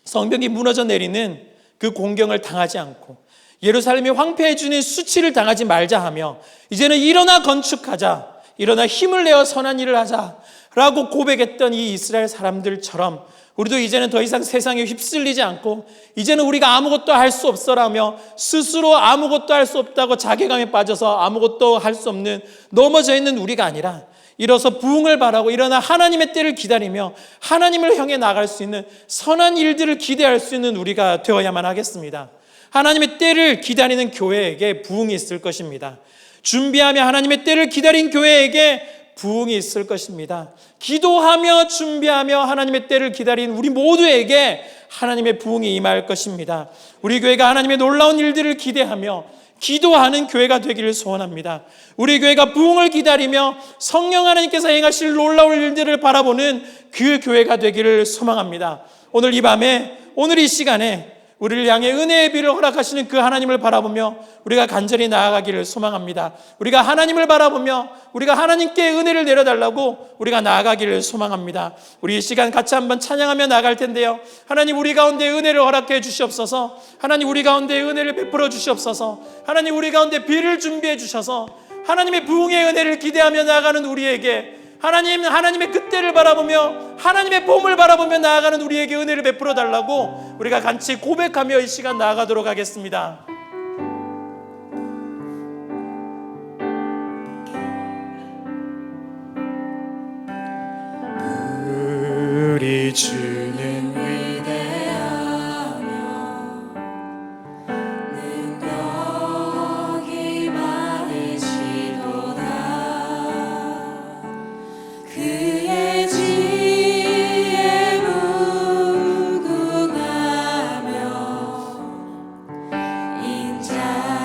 성벽이 무너져 내리는 그 공경을 당하지 않고 예루살렘이 황폐해지는 수치를 당하지 말자 하며 이제는 일어나 건축하자, 일어나 힘을 내어 선한 일을 하자라고 고백했던 이 이스라엘 사람들처럼 우리도 이제는 더 이상 세상에 휩쓸리지 않고 이제는 우리가 아무것도 할 수 없어라며 스스로 아무것도 할 수 없다고 자괴감에 빠져서 아무것도 할 수 없는 넘어져 있는 우리가 아니라 일어서 부흥을 바라고 일어나 하나님의 때를 기다리며 하나님을 향해 나갈 수 있는 선한 일들을 기대할 수 있는 우리가 되어야만 하겠습니다. 하나님의 때를 기다리는 교회에게 부흥이 있을 것입니다. 준비하며 하나님의 때를 기다린 교회에게 부흥이 있을 것입니다. 기도하며 준비하며 하나님의 때를 기다린 우리 모두에게 하나님의 부흥이 임할 것입니다. 우리 교회가 하나님의 놀라운 일들을 기대하며 기도하는 교회가 되기를 소원합니다. 우리 교회가 부흥을 기다리며 성령 하나님께서 행하실 놀라운 일들을 바라보는 그 교회가 되기를 소망합니다. 오늘 이 밤에 오늘 이 시간에 우리를 향해 은혜의 비를 허락하시는 그 하나님을 바라보며 우리가 간절히 나아가기를 소망합니다. 우리가 하나님을 바라보며 우리가 하나님께 은혜를 내려달라고 우리가 나아가기를 소망합니다. 우리 이 시간 같이 한번 찬양하며 나갈 텐데요, 하나님 우리 가운데 은혜를 허락해 주시옵소서. 하나님 우리 가운데 은혜를 베풀어 주시옵소서. 하나님 우리 가운데 비를 준비해 주셔서 하나님의 부흥의 은혜를 기대하며 나아가는 우리에게 하나님의 그때를 바라보며 하나님의 봄을 바라보며 나아가는 우리에게 은혜를 베풀어 달라고 우리가 같이 고백하며 이 시간 나아가도록 하겠습니다. 우리 주는 능력이 많으시도다. 그의 지혜 무궁하며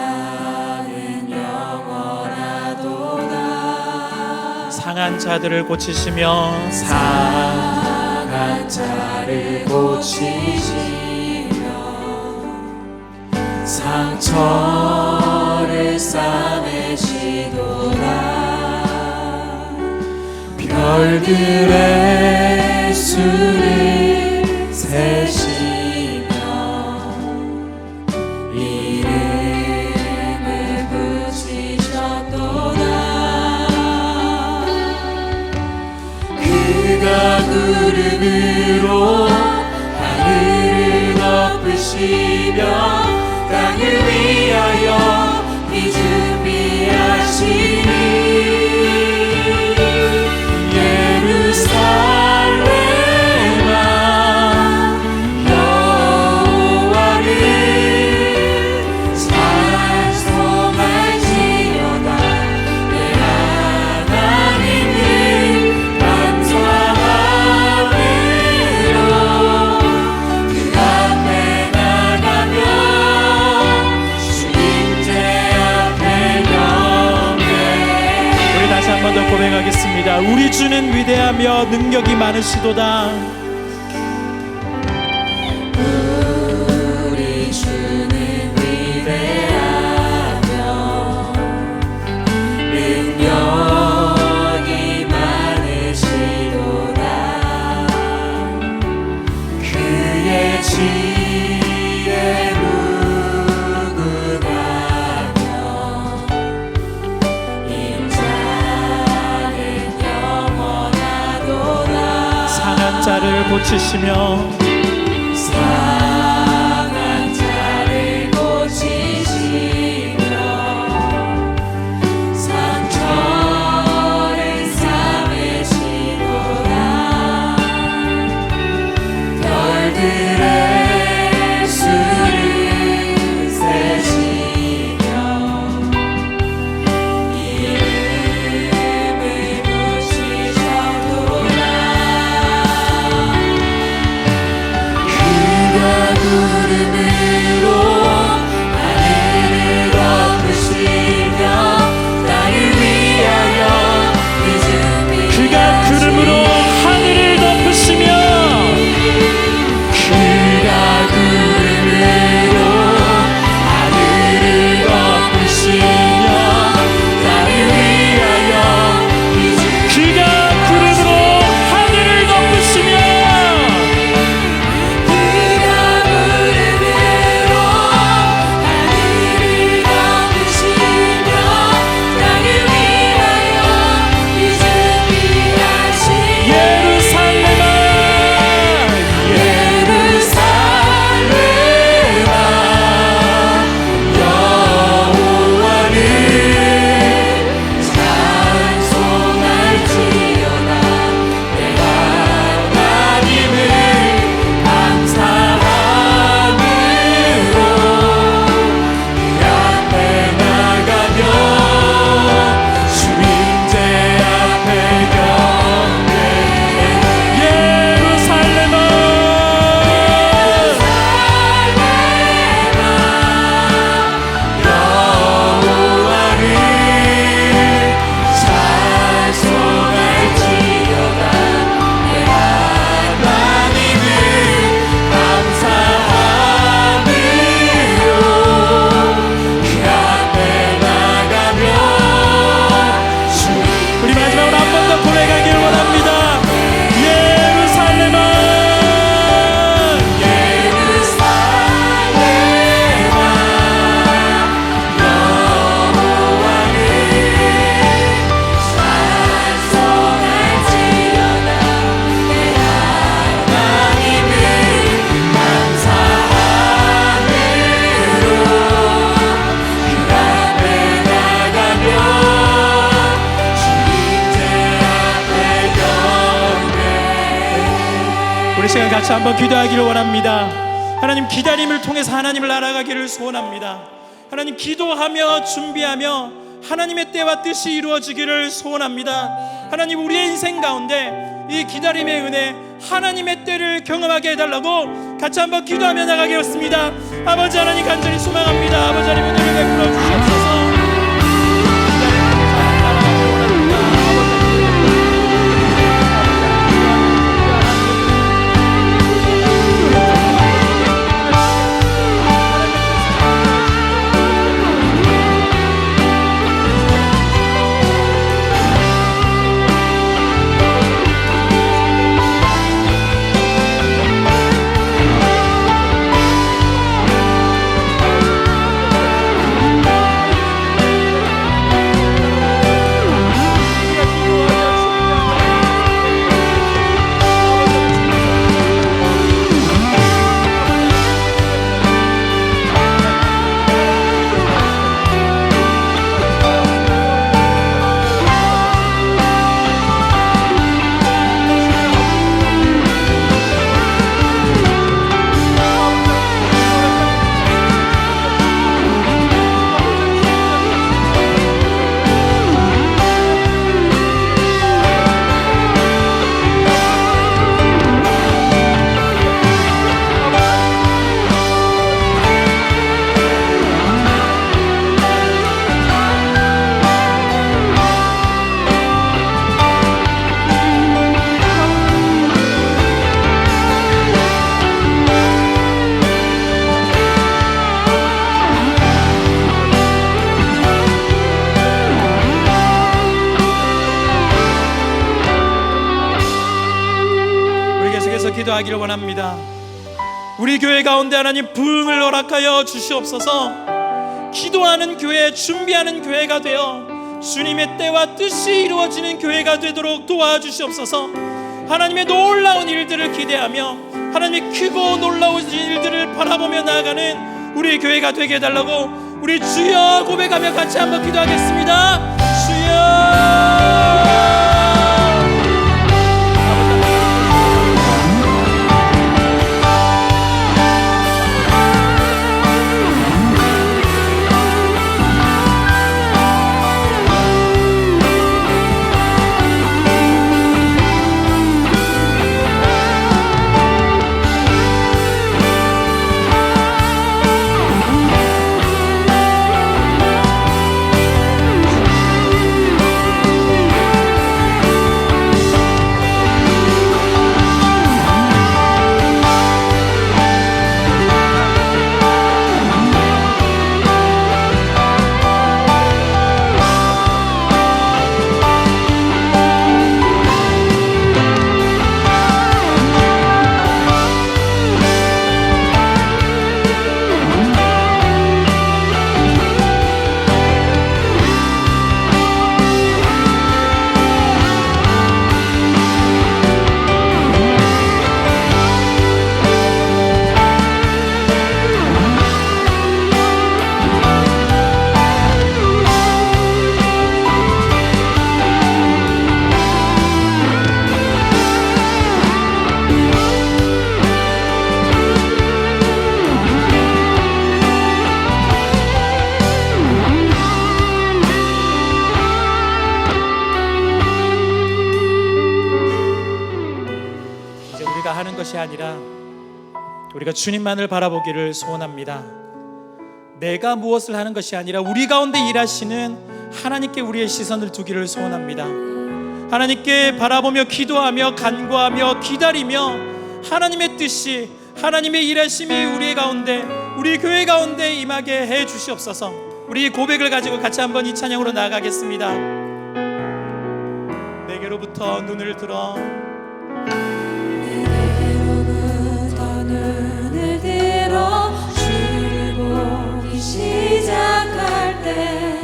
인자는 영원하도다. 상한 자들을 고치시며 상한 자를 고치시며 상처를 싸매시도다. 별들의 수를 세시며 이름을 붙이셨도다. 그가 구름으로 하늘을 덮으시며 땅을 위하여 비 준비하시니 예루살렘아 여호와를 찬송할지어다. 내 하나님을 감사함으로 그 앞에 나가며 주님께 앞에 경배. 우리 다시 한 번 더 고백하겠습니다. 우리 주는 위대하며 능력이 많으시도다. 우리 주는 위대하며 능력이 많으시도다. 그의 지혜 무궁하며 인자는 영원하도다. 상한 자를 고치시며 상한 자를 고치시며 상처를 싸매시도다. 별들의 수를 세시며 이름을 붙이셨도다. 그가 우리 시간 같이 한번 기도하기를 원합니다. 하나님, 기다림을 통해서 하나님을 알아가기를 소원합니다. 하나님, 기도하며 준비하며 하나님의 때와 뜻이 이루어지기를 소원합니다. 하나님, 우리의 인생 가운데 이 기다림의 은혜, 하나님의 때를 경험하게 해달라고 같이 한번 기도하며 나가겠습니다. 아버지 하나님, 간절히 소망합니다. 아버지 하나님, 은혜를 베풀어 주시옵소서. 기도하기를 원합니다. 우리 교회 가운데 하나님 부흥을 허락하여 주시옵소서. 기도하는 교회, 준비하는 교회가 되어 주님의 때와 뜻이 이루어지는 교회가 되도록 도와주시옵소서. 하나님의 놀라운 일들을 기대하며 하나님의 크고 놀라운 일들을 바라보며 나아가는 우리 교회가 되게 해달라고 우리 주여 고백하며 같이 한번 기도하겠습니다. 주여, 하는 것이 아니라 우리가 주님만을 바라보기를 소원합니다. 내가 무엇을 하는 것이 아니라 우리 가운데 일하시는 하나님께 우리의 시선을 두기를 소원합니다. 하나님께 바라보며 기도하며 간구하며 기다리며 하나님의 뜻이, 하나님의 일하심이 우리 가운데, 우리 교회 가운데 임하게 해 주시옵소서. 우리 고백을 가지고 같이 한번 이 찬양으로 나아가겠습니다. 내게로부터 눈을 들어 주를 보기 시작할 때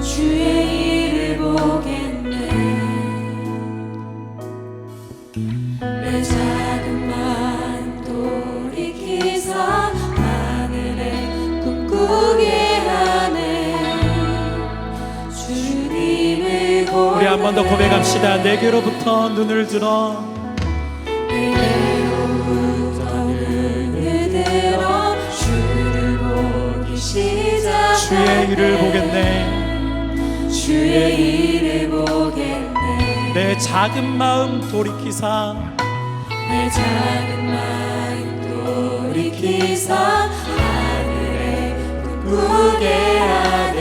주의 일을 보겠네. 내 작은 마음 돌이키사 하늘에 꿈꾸게 하네. 주님을 우리 한 번 더 고백합시다. 내게로부터 눈을 들어 내게로부터 눈을 들어 주를 보기 시작하네. 주의 일을 보겠네. 주의 일을 보겠네. 내 작은 마음 돌이키사 내 작은 마음 돌이키사 하늘에 꿈꾸게 하네.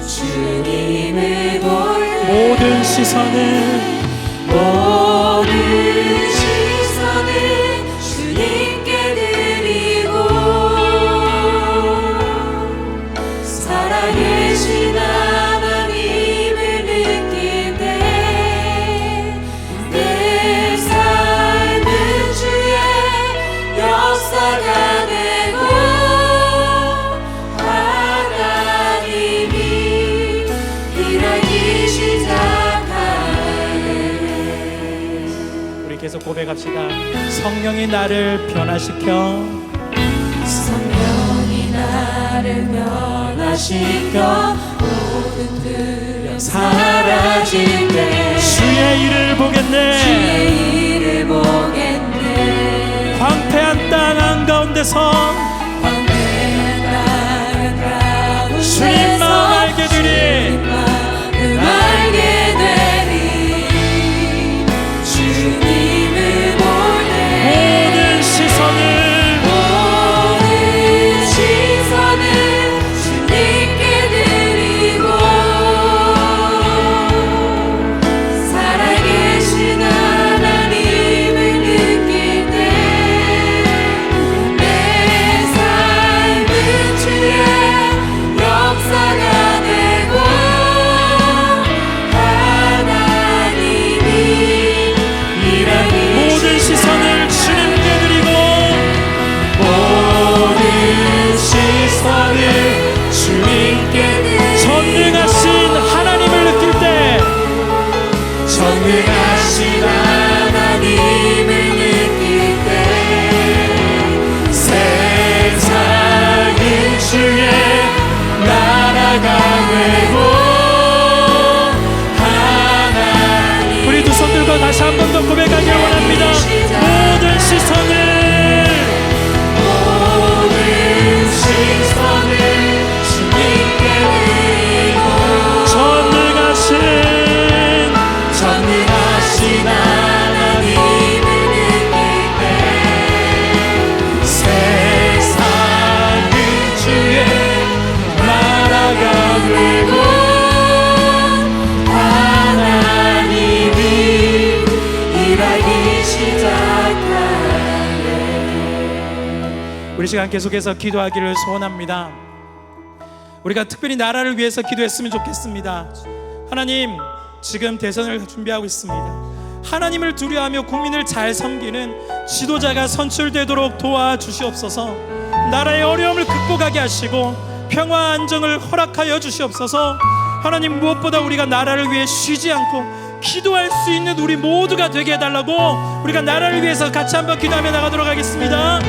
주님을 볼 때 모든 시선을 주님께 드리고 살아계신 하나님을 느낄 때 내 삶은 주의 역사가 되고 하나님이 일하기 시작하네. 우리 계속 고백합시다. 성령이 나를 변화시켜 성령이 나를 변화시켜 모든 두려움 사라질 때 주의 일을 보겠네. 주의 일을 보겠네. 황폐한 땅 한가운데서 광대한 땅 주님 마음 알게 되리. 마음 알게 되리. 주님을 볼 때 모든 시선을 주님께 드리고 살아계신 하나님을 느낄 때 내 삶은 주의 역사가 되고 하나님이 일하기 모든 시선을 주님께 드리고 모든 시선을 주님께 드리고 전능하신 하나님을 느낄 때 전능하신 하나님을 느낄 때 세상은 주의 나라가 되고 하나님 우리 두 손 들고 다시 한 번 더 고백하길 원합니다. 모든 시선을 모든 시선을 주님께 드리고 전능하신 하나님을 느낄 때 세상은 주의 나라가 되고 하나님이 일하기 시작하네. 우리 시간 계속해서 기도하기를 소원합니다. 우리가 특별히 나라를 위해서 기도했으면 좋겠습니다. 하나님, 지금 대선을 준비하고 있습니다. 하나님을 두려워하며 국민을 잘 섬기는 지도자가 선출되도록 도와주시옵소서. 나라의 어려움을 극복하게 하시고 평화 안정을 허락하여 주시옵소서. 하나님, 무엇보다 우리가 나라를 위해 쉬지 않고 기도할 수 있는 우리 모두가 되게 해달라고 우리가 나라를 위해서 같이 한번 기도하며 나가도록 하겠습니다.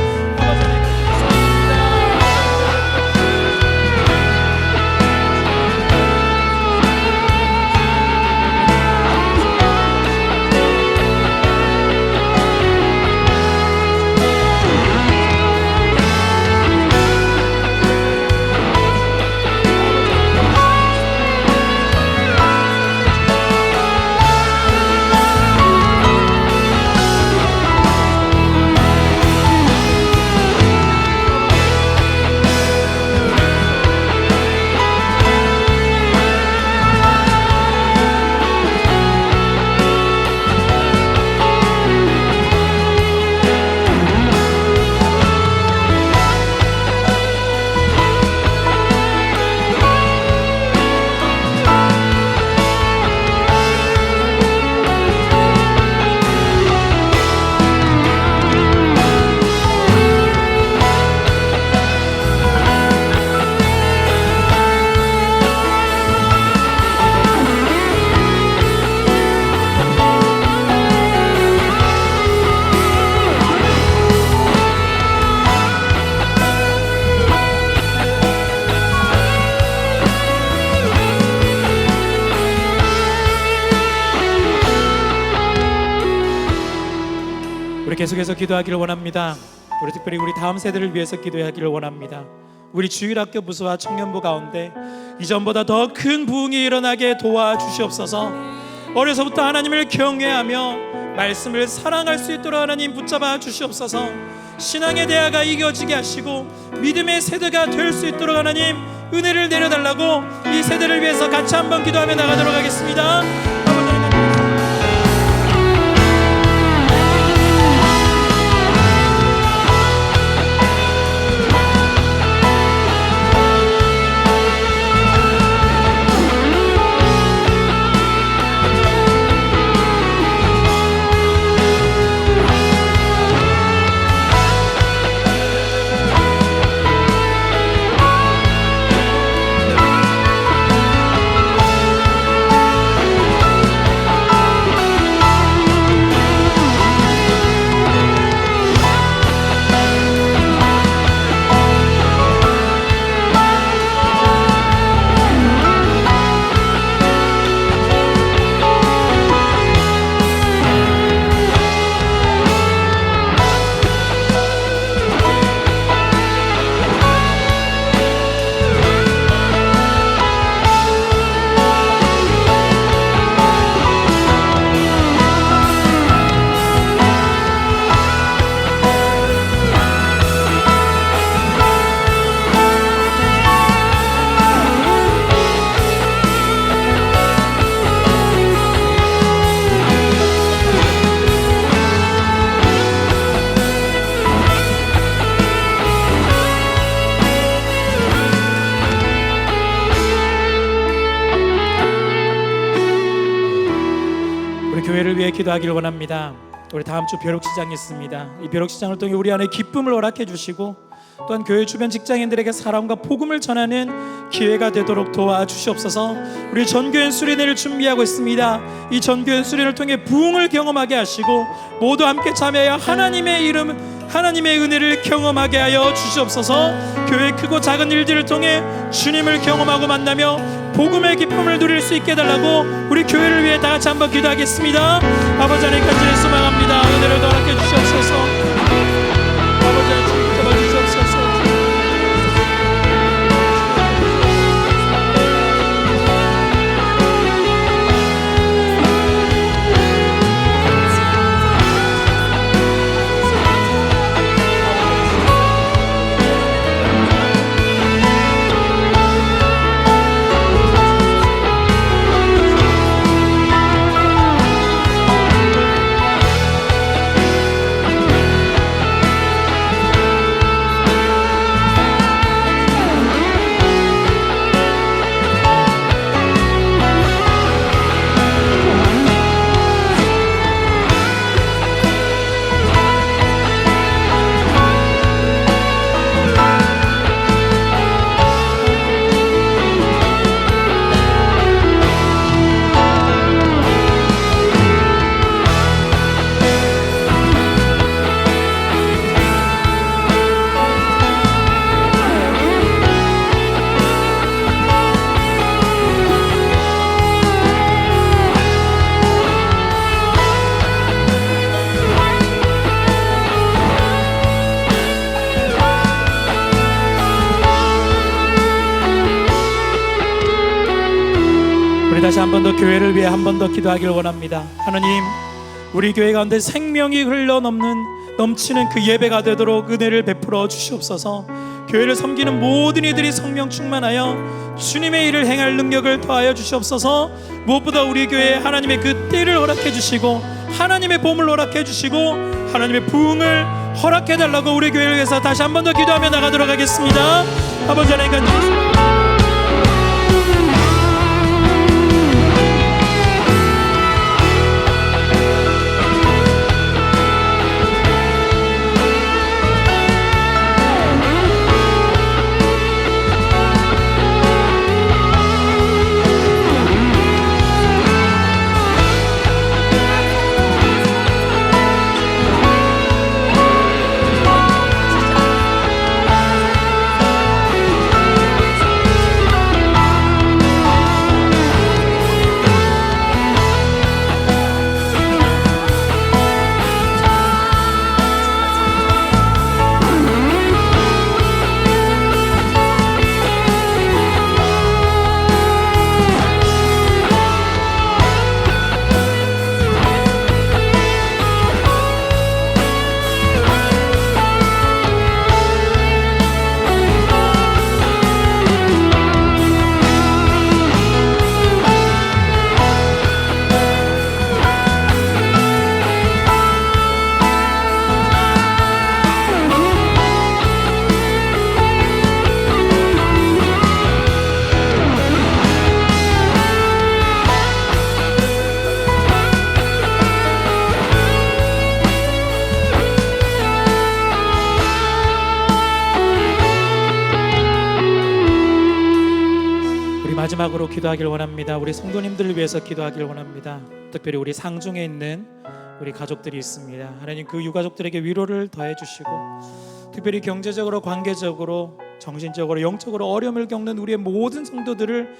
계속해서 기도하기를 원합니다. 우리 특별히 우리 다음 세대를 위해서 기도하기를 원합니다. 우리 주일학교 부서와 청년부 가운데 이전보다 더 큰 부흥이 일어나게 도와주시옵소서. 어려서부터 하나님을 경외하며 말씀을 사랑할 수 있도록 하나님 붙잡아 주시옵소서. 신앙의 대화가 이겨지게 하시고 믿음의 세대가 될 수 있도록 하나님 은혜를 내려달라고 이 세대를 위해서 같이 한번 기도하며 나가도록 하겠습니다. 교회를 위해 기도하기를 원합니다. 우리 다음 주 벼룩시장이 있습니다. 이 벼룩시장을 통해 우리 안에 기쁨을 허락해 주시고 또한 교회 주변 직장인들에게 사랑과 복음을 전하는 기회가 되도록 도와주시옵소서. 우리 전교연 수련회를 준비하고 있습니다. 이 전교연 수련회를 통해 부흥을 경험하게 하시고 모두 함께 참여하여 하나님의 이름, 하나님의 은혜를 경험하게 하여 주시옵소서. 교회 크고 작은 일들을 통해 주님을 경험하고 만나며 복음의 기쁨을 누릴 수 있게 해달라고 우리 교회를 위해 다 같이 한번 기도하겠습니다. 아버지 하나님 간절히 소망합니다. 은혜를 허락해 주시옵소서. 아버지 하나님 주님 붙잡아 주시옵소서. 다시 한 번 더 교회를 위해 한 번 더 기도하기를 원합니다. 하나님, 우리 교회 가운데 생명이 흘러 넘치는 그 예배가 되도록 은혜를 베풀어 주시옵소서. 교회를 섬기는 모든 이들이 성령 충만하여 주님의 일을 행할 능력을 더하여 주시옵소서. 무엇보다 우리 교회에 하나님의 그 때를 허락해 주시고 하나님의 봄을 허락해 주시고 하나님의 부흥을 허락해 달라고 우리 교회를 위해서 다시 한 번 더 기도하며 나가도록 하겠습니다. 아버지 하나님 간절히 마지막으로 기도하길 원합니다. 우리 성도님들을 위해서 기도하길 원합니다. 특별히 우리 상중에 있는 우리 가족들이 있습니다. 하나님 그 유가족들에게 위로를 더해 주시고, 특별히 경제적으로, 관계적으로, 정신적으로, 영적으로 어려움을 겪는 우리의 모든 성도들을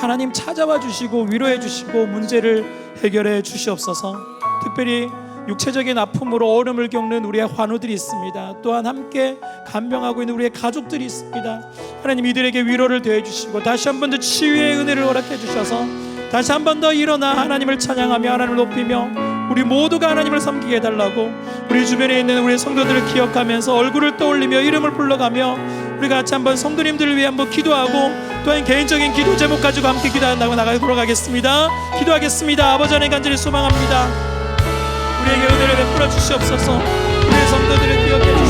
하나님 찾아와 주시고 위로해 주시고 문제를 해결해 주시옵소서. 특별히 육체적인 아픔으로 어려움을 겪는 우리의 환우들이 있습니다. 또한 함께 간병하고 있는 우리의 가족들이 있습니다. 하나님 이들에게 위로를 더해 주시고 다시 한 번 더 치유의 은혜를 허락해 주셔서 다시 한 번 더 일어나 하나님을 찬양하며 하나님을 높이며 우리 모두가 하나님을 섬기게 해달라고, 우리 주변에 있는 우리 성도들을 기억하면서 얼굴을 떠올리며 이름을 불러가며 우리 같이 한번 성도님들을 위해 한번 기도하고, 또한 개인적인 기도 제목 가지고 함께 기도한다고 나가도록 하겠습니다. 기도하겠습니다. 아버지 하나님 간절히 소망합니다. 우리에게 은혜를 베풀어 주시옵소서. 우리의 성도들을 기억해 주시옵소서.